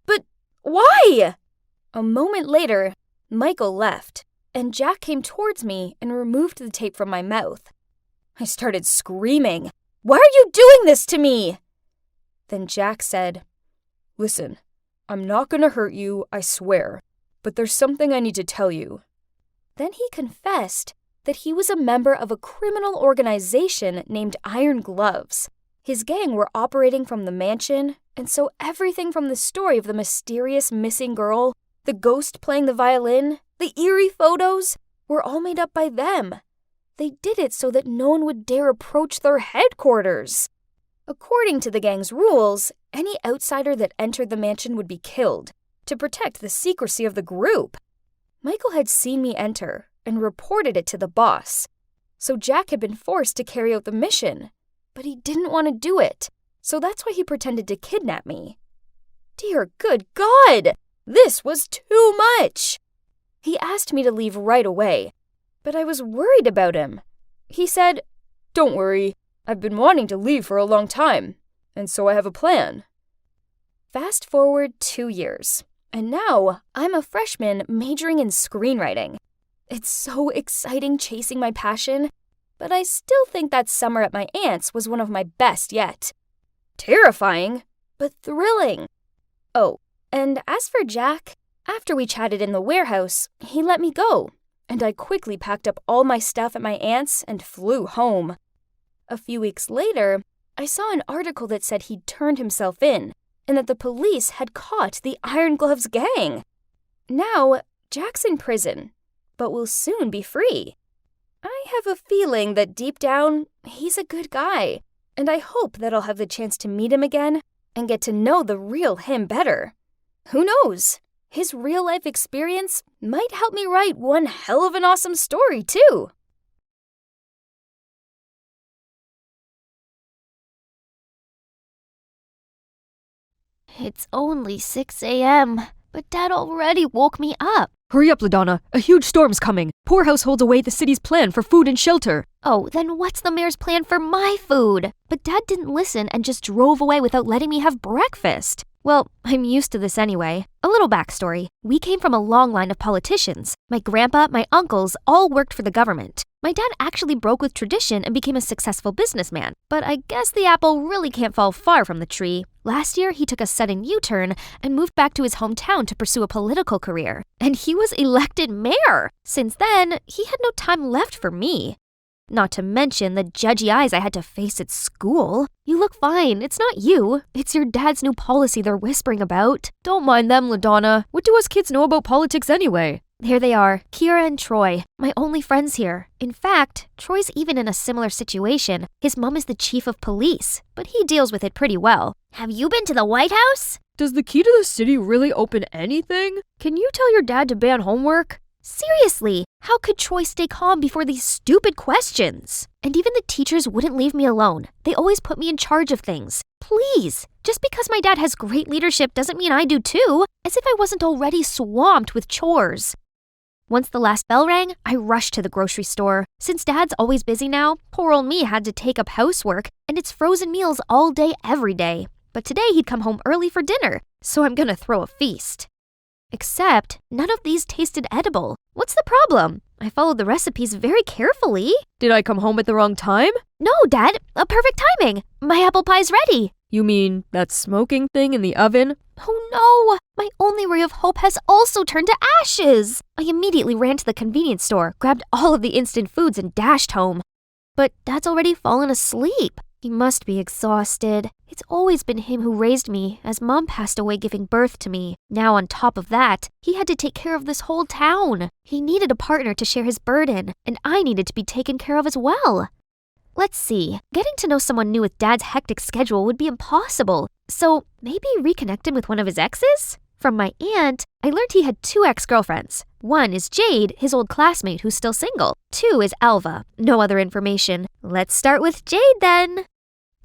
But why? A moment later, Michael left, and Jack came towards me and removed the tape from my mouth. I started screaming, "Why are you doing this to me?" Then Jack said, "Listen, I'm not going to hurt you, I swear, but there's something I need to tell you." Then he confessed that he was a member of a criminal organization named Iron Gloves. His gang were operating from the mansion, and so everything from the story of the mysterious missing girl, the ghost playing the violin, the eerie photos, were all made up by them. They did it so that no one would dare approach their headquarters. According to the gang's rules, any outsider that entered the mansion would be killed to protect the secrecy of the group. Michael had seen me enter and reported it to the boss, so Jack had been forced to carry out the mission, but he didn't want to do it, so that's why he pretended to kidnap me. Dear good God, this was too much! He asked me to leave right away, but I was worried about him. He said, "Don't worry. I've been wanting to leave for a long time, and so I have a plan." Fast forward 2 years, and now I'm a freshman majoring in screenwriting. It's so exciting chasing my passion, but I still think that summer at my aunt's was one of my best yet. Terrifying, but thrilling. Oh, and as for Jack, after we chatted in the warehouse, he let me go, and I quickly packed up all my stuff at my aunt's and flew home. A few weeks later, I saw an article that said he'd turned himself in and that the police had caught the Iron Gloves gang. Now, Jack's in prison, but will soon be free. I have a feeling that deep down, he's a good guy, and I hope that I'll have the chance to meet him again and get to know the real him better. Who knows? His real-life experience might help me write one hell of an awesome story, too. It's only 6 a.m., but Dad already woke me up. Hurry up, LaDonna. A huge storm's coming. Poor households await the city's plan for food and shelter. Oh, then what's the mayor's plan for my food? But Dad didn't listen and just drove away without letting me have breakfast. Well, I'm used to this anyway. A little backstory. We came from a long line of politicians. My grandpa, my uncles, all worked for the government. My dad actually broke with tradition and became a successful businessman. But I guess the apple really can't fall far from the tree. Last year, he took a sudden U-turn and moved back to his hometown to pursue a political career. And he was elected mayor. Since then, he had no time left for me. Not to mention the judgy eyes I had to face at school. You look fine. It's not you. It's your dad's new policy they're whispering about. Don't mind them, LaDonna. What do us kids know about politics anyway? Here they are, Kira and Troy, my only friends here. In fact, Troy's even in a similar situation. His mom is the chief of police, but he deals with it pretty well. Have you been to the White House? Does the key to the city really open anything? Can you tell your dad to ban homework? Seriously, how could Troy stay calm before these stupid questions? And even the teachers wouldn't leave me alone. They always put me in charge of things. Please, just because my dad has great leadership doesn't mean I do too, as if I wasn't already swamped with chores. Once the last bell rang, I rushed to the grocery store. Since Dad's always busy now, poor old me had to take up housework, and it's frozen meals all day, every day. But today he'd come home early for dinner, so I'm gonna throw a feast. Except, none of these tasted edible. What's the problem? I followed the recipes very carefully. Did I come home at the wrong time? No, Dad, a perfect timing. My apple pie's ready. You mean that smoking thing in the oven? Oh no, My only ray of hope has also turned to ashes. I immediately ran to the convenience store, grabbed all of the instant foods, and dashed home. But Dad's already fallen asleep. He must be exhausted. It's always been him who raised me, as Mom passed away giving birth to me. Now on top of that, he had to take care of this whole town. He needed a partner to share his burden, and I needed to be taken care of as well. Let's see, getting to know someone new with Dad's hectic schedule would be impossible. So maybe reconnect him with one of his exes? From my aunt, I learned he had 2 ex-girlfriends. One is Jade, his old classmate who's still single. 2 is Alva. No other information. Let's start with Jade then.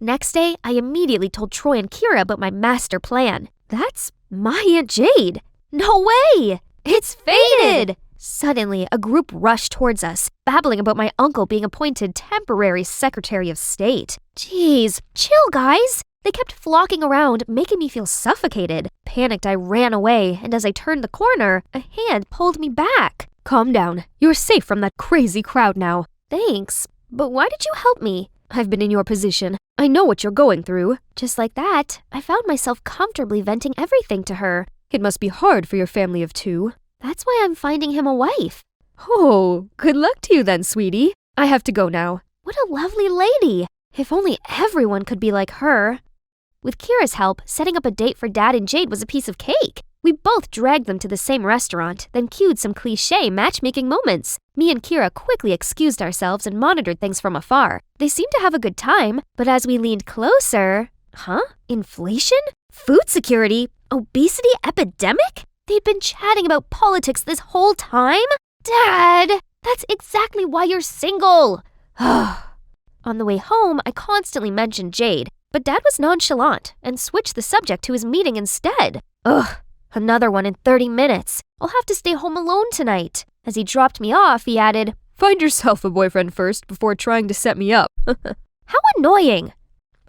Next day, I immediately told Troy and Kira about my master plan. That's my Aunt Jade. No way! It's fated! Suddenly, a group rushed towards us, babbling about my uncle being appointed temporary Secretary of State. Jeez, chill guys! They kept flocking around, making me feel suffocated. Panicked, I ran away, and as I turned the corner, a hand pulled me back. Calm down. You're safe from that crazy crowd now. Thanks, but why did you help me? I've been in your position. I know what you're going through. Just like that, I found myself comfortably venting everything to her. It must be hard for your family of 2. That's why I'm finding him a wife. Oh, good luck to you then, sweetie. I have to go now. What a lovely lady. If only everyone could be like her. With Kira's help, setting up a date for Dad and Jade was a piece of cake. We both dragged them to the same restaurant, then cued some cliché matchmaking moments. Me and Kira quickly excused ourselves and monitored things from afar. They seemed to have a good time, but as we leaned closer... Inflation? Food security? Obesity epidemic? They'd been chatting about politics this whole time? Dad! That's exactly why you're single! On the way home, I constantly mentioned Jade, but Dad was nonchalant and switched the subject to his meeting instead. Another one in 30 minutes. I'll have to stay home alone tonight. As he dropped me off, he added, "Find yourself a boyfriend first before trying to set me up." How annoying!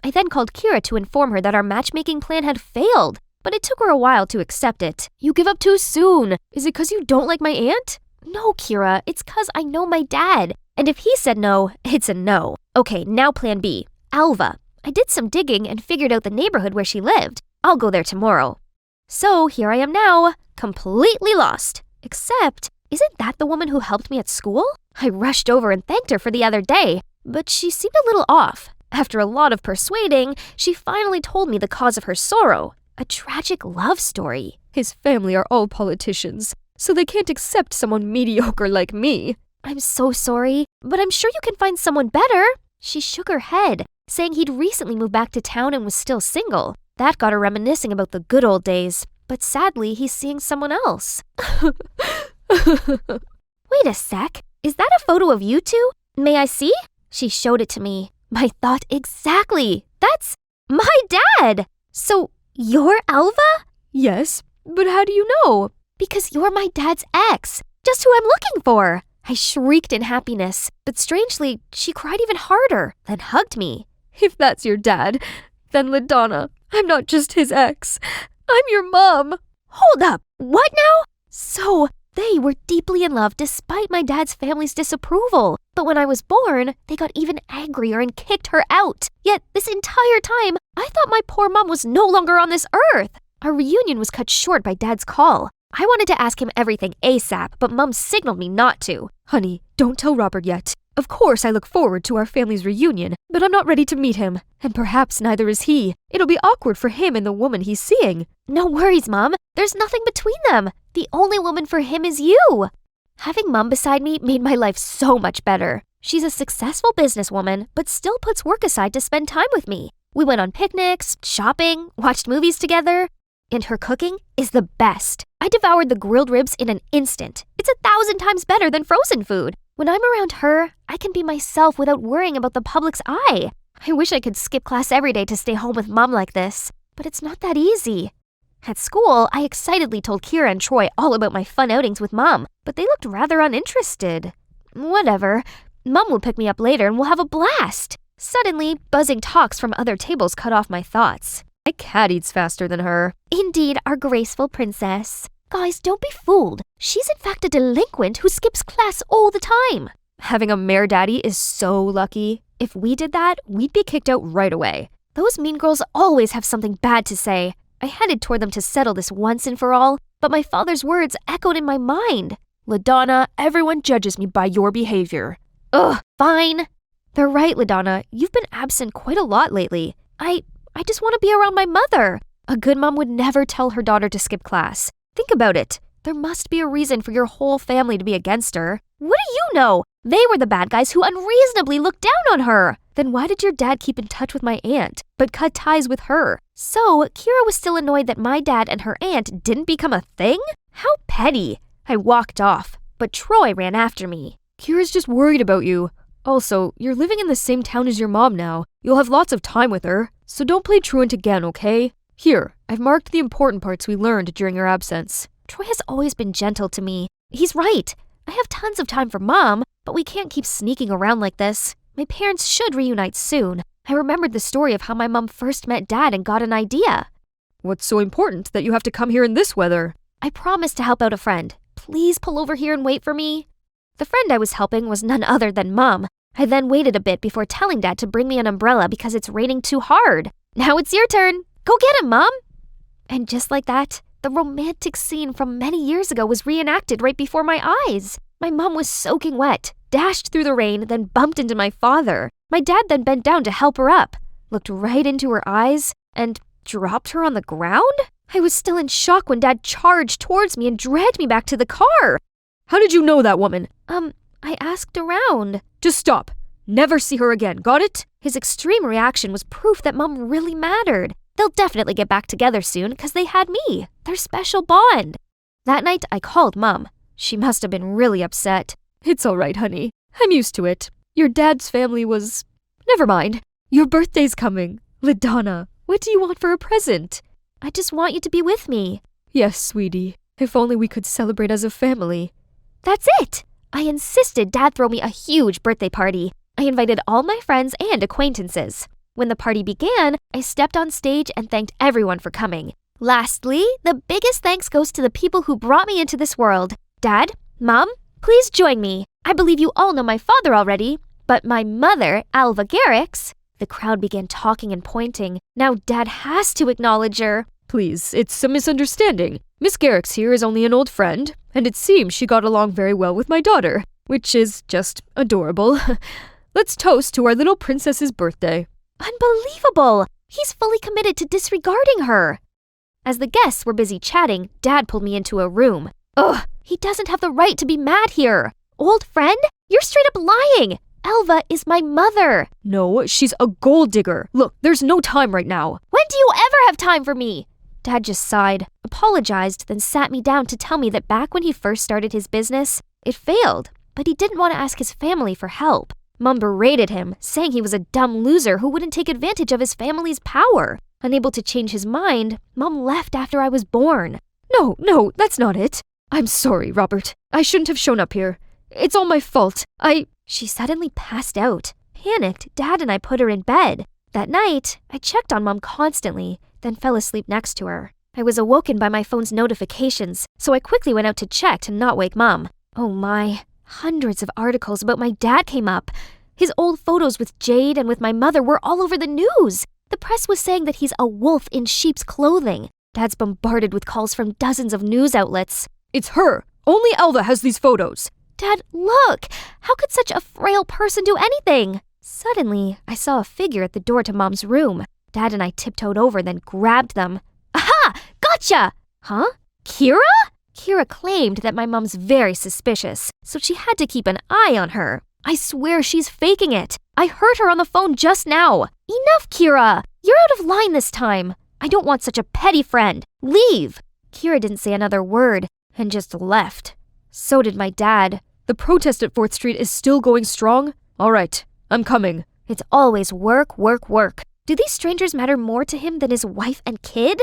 I then called Kira to inform her that our matchmaking plan had failed, but it took her a while to accept it. You give up too soon. Is it 'cause you don't like my aunt? No, Kira, it's 'cause I know my dad. And if he said no, it's a no. Okay, now plan B. Alva. I did some digging and figured out the neighborhood where she lived. I'll go there tomorrow. So here I am now, completely lost. Except, isn't that the woman who helped me at school? I rushed over and thanked her for the other day, but she seemed a little off. After a lot of persuading, she finally told me the cause of her sorrow. A tragic love story. His family are all politicians, so they can't accept someone mediocre like me. I'm so sorry, but I'm sure you can find someone better. She shook her head, saying he'd recently moved back to town and was still single. That got her reminiscing about the good old days, but sadly, he's seeing someone else. Wait a sec, is that a photo of you 2? May I see? She showed it to me. My thought exactly. That's my dad! So, you're Alva? Yes, but how do you know? Because you're my dad's ex, just who I'm looking for. I shrieked in happiness, but strangely, she cried even harder, then hugged me. If that's your dad, then LaDonna, I'm not just his ex. I'm your mom. Hold up, what now? So, they were deeply in love despite my dad's family's disapproval. But when I was born, they got even angrier and kicked her out. Yet, this entire time, I thought my poor mom was no longer on this earth. Our reunion was cut short by Dad's call. I wanted to ask him everything ASAP, but Mom signaled me not to. Honey, don't tell Robert yet. Of course I look forward to our family's reunion, but I'm not ready to meet him. And perhaps neither is he. It'll be awkward for him and the woman he's seeing. No worries, Mom. There's nothing between them. The only woman for him is you. Having Mom beside me made my life so much better. She's a successful businesswoman, but still puts work aside to spend time with me. We went on picnics, shopping, watched movies together. And her cooking is the best. I devoured the grilled ribs in an instant. It's 1,000 times better than frozen food. When I'm around her, I can be myself without worrying about the public's eye. I wish I could skip class every day to stay home with Mom like this, but it's not that easy. At school, I excitedly told Kira and Troy all about my fun outings with Mom, but they looked rather uninterested. Whatever. Mom will pick me up later and we'll have a blast. Suddenly, buzzing talks from other tables cut off my thoughts. My cat eats faster than her. Indeed, our graceful princess. Guys, don't be fooled. She's in fact a delinquent who skips class all the time. Having a mare daddy is so lucky. If we did that, we'd be kicked out right away. Those mean girls always have something bad to say. I headed toward them to settle this once and for all, but my father's words echoed in my mind. LaDonna, everyone judges me by your behavior. Ugh, fine. They're right, LaDonna. You've been absent quite a lot lately. I just want to be around my mother. A good mom would never tell her daughter to skip class. Think about it. There must be a reason for your whole family to be against her. What do you know? They were the bad guys who unreasonably looked down on her. Then why did your dad keep in touch with my aunt, but cut ties with her? So, Kira was still annoyed that my dad and her aunt didn't become a thing? How petty. I walked off, but Troy ran after me. Kira's just worried about you. Also, you're living in the same town as your mom now. You'll have lots of time with her, so don't play truant again, okay? Here, I've marked the important parts we learned during your absence. Troy has always been gentle to me. He's right. I have tons of time for Mom, but we can't keep sneaking around like this. My parents should reunite soon. I remembered the story of how my mom first met Dad and got an idea. What's so important that you have to come here in this weather? I promised to help out a friend. Please pull over here and wait for me. The friend I was helping was none other than Mom. I then waited a bit before telling Dad to bring me an umbrella because it's raining too hard. Now it's your turn. Go get him, Mom. And just like that, the romantic scene from many years ago was reenacted right before my eyes. My mom was soaking wet, dashed through the rain, then bumped into my father. My dad then bent down to help her up, looked right into her eyes, and dropped her on the ground? I was still in shock when Dad charged towards me and dragged me back to the car. How did you know that woman? I asked around. Just stop. Never see her again, got it? His extreme reaction was proof that Mom really mattered. They'll definitely get back together soon because they had me, their special bond. That night, I called Mom. She must have been really upset. It's all right, honey. I'm used to it. Your dad's family was... Never mind. Your birthday's coming. LaDonna, what do you want for a present? I just want you to be with me. Yes, sweetie. If only we could celebrate as a family. That's it! I insisted Dad throw me a huge birthday party. I invited all my friends and acquaintances. When the party began, I stepped on stage and thanked everyone for coming. Lastly, the biggest thanks goes to the people who brought me into this world. Dad, Mom, please join me. I believe you all know my father already, but my mother, Alva Garrix... The crowd began talking and pointing. Now Dad has to acknowledge her. Please, it's a misunderstanding. Miss Garrix here is only an old friend, and it seems she got along very well with my daughter, which is just adorable. Let's toast to our little princess's birthday. Unbelievable! He's fully committed to disregarding her. As the guests were busy chatting, Dad pulled me into a room. Ugh, he doesn't have the right to be mad here. Old friend? You're straight up lying! Alva is my mother. No, she's a gold digger. Look, there's no time right now. When do you ever have time for me? Dad just sighed, apologized, then sat me down to tell me that back when he first started his business, it failed, but he didn't want to ask his family for help. Mom berated him, saying he was a dumb loser who wouldn't take advantage of his family's power. Unable to change his mind, Mom left after I was born. No, that's not it. I'm sorry, Robert. I shouldn't have shown up here. It's all my fault. She suddenly passed out. Panicked, Dad and I put her in bed. That night, I checked on Mom constantly, then fell asleep next to her. I was awoken by my phone's notifications, so I quickly went out to check to not wake Mom. Oh my, hundreds of articles about my dad came up. His old photos with Jade and with my mother were all over the news. The press was saying that he's a wolf in sheep's clothing. Dad's bombarded with calls from dozens of news outlets. It's her. Only Alva has these photos. Dad, look! How could such a frail person do anything? Suddenly, I saw a figure at the door to Mom's room. Dad and I tiptoed over, then grabbed them. Aha! Gotcha! Huh? Kira? Kira claimed that my mom's very suspicious, so she had to keep an eye on her. I swear she's faking it. I heard her on the phone just now. Enough, Kira! You're out of line this time. I don't want such a petty friend. Leave! Kira didn't say another word and just left. So did my dad. The protest at 4th Street is still going strong? All right, I'm coming. It's always work, work, work. Do these strangers matter more to him than his wife and kid?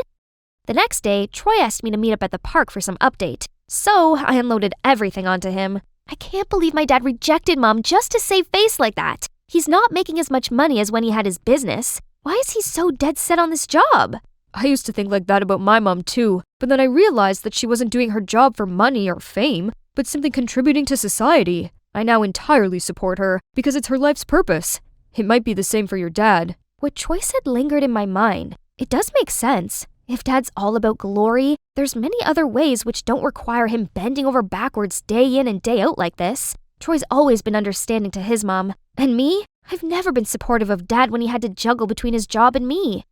The next day, Troy asked me to meet up at the park for some update. So I unloaded everything onto him. I can't believe my dad rejected Mom just to save face like that. He's not making as much money as when he had his business. Why is he so dead set on this job? I used to think like that about my mom too, but then I realized that she wasn't doing her job for money or fame, but simply contributing to society. I now entirely support her because it's her life's purpose. It might be the same for your dad. What Troy said lingered in my mind. It does make sense. If Dad's all about glory, there's many other ways which don't require him bending over backwards day in and day out like this. Troy's always been understanding to his mom. And me? I've never been supportive of Dad when he had to juggle between his job and me.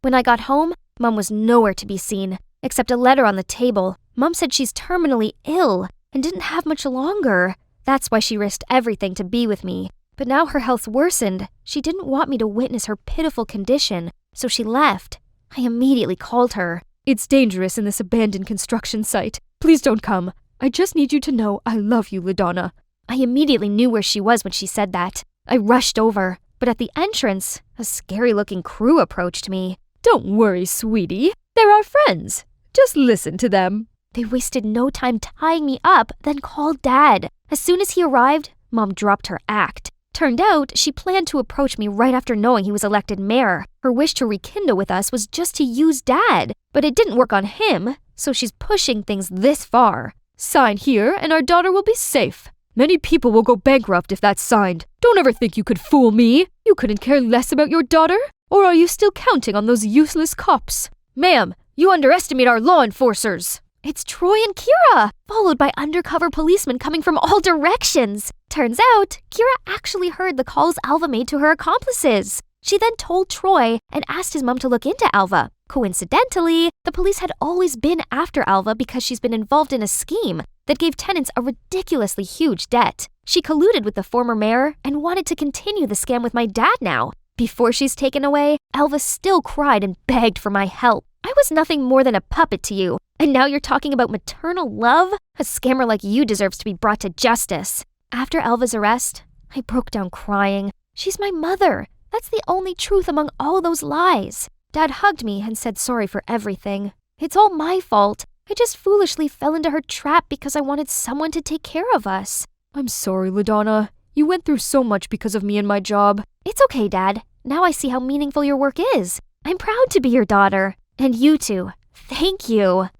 When I got home, Mom was nowhere to be seen, except a letter on the table. Mom said she's terminally ill and didn't have much longer. That's why she risked everything to be with me. But now her health worsened. She didn't want me to witness her pitiful condition, so she left. I immediately called her. "It's dangerous in this abandoned construction site. Please don't come. I just need you to know I love you, LaDonna." I immediately knew where she was when she said that. I rushed over, but at the entrance, a scary-looking crew approached me. "Don't worry, sweetie. They're our friends. Just listen to them." They wasted no time tying me up, then called Dad. As soon as he arrived, Mom dropped her act. Turned out, she planned to approach me right after knowing he was elected mayor. Her wish to rekindle with us was just to use Dad, but it didn't work on him, so she's pushing things this far. "Sign here and our daughter will be safe. Many people will go bankrupt if that's signed. Don't ever think you could fool me. You couldn't care less about your daughter? Or are you still counting on those useless cops? Ma'am, you underestimate our law enforcers." It's Troy and Kira, followed by undercover policemen coming from all directions. Turns out, Kira actually heard the calls Alva made to her accomplices. She then told Troy and asked his mom to look into Alva. Coincidentally, the police had always been after Alva because she's been involved in a scheme that gave tenants a ridiculously huge debt. She colluded with the former mayor and wanted to continue the scam with my dad now. Before she's taken away, Alva still cried and begged for my help. "I was nothing more than a puppet to you, and now you're talking about maternal love? A scammer like you deserves to be brought to justice." After Alva's arrest, I broke down crying. She's my mother. That's the only truth among all those lies. Dad hugged me and said sorry for everything. It's all my fault. I just foolishly fell into her trap because I wanted someone to take care of us. "I'm sorry, LaDonna. You went through so much because of me and my job." "It's okay, Dad. Now I see how meaningful your work is. I'm proud to be your daughter. And you too. Thank you."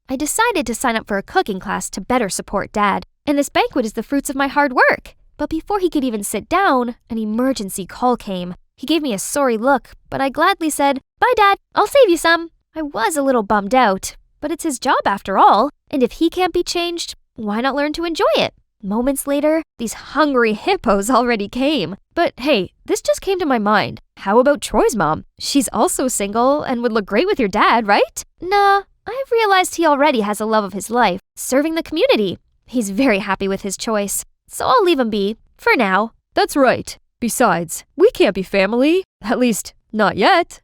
I decided to sign up for a cooking class to better support Dad, and this banquet is the fruits of my hard work. But before he could even sit down, an emergency call came. He gave me a sorry look, but I gladly said, "Bye, Dad. I'll save you some." I was a little bummed out, but it's his job after all, and if he can't be changed, why not learn to enjoy it? Moments later, these hungry hippos already came. But hey, this just came to my mind. How about Troy's mom? She's also single and would look great with your dad, right? Nah, I've realized he already has a love of his life, serving the community. He's very happy with his choice, so I'll leave him be, for now. "That's right. Besides, we can't be family. At least, not yet."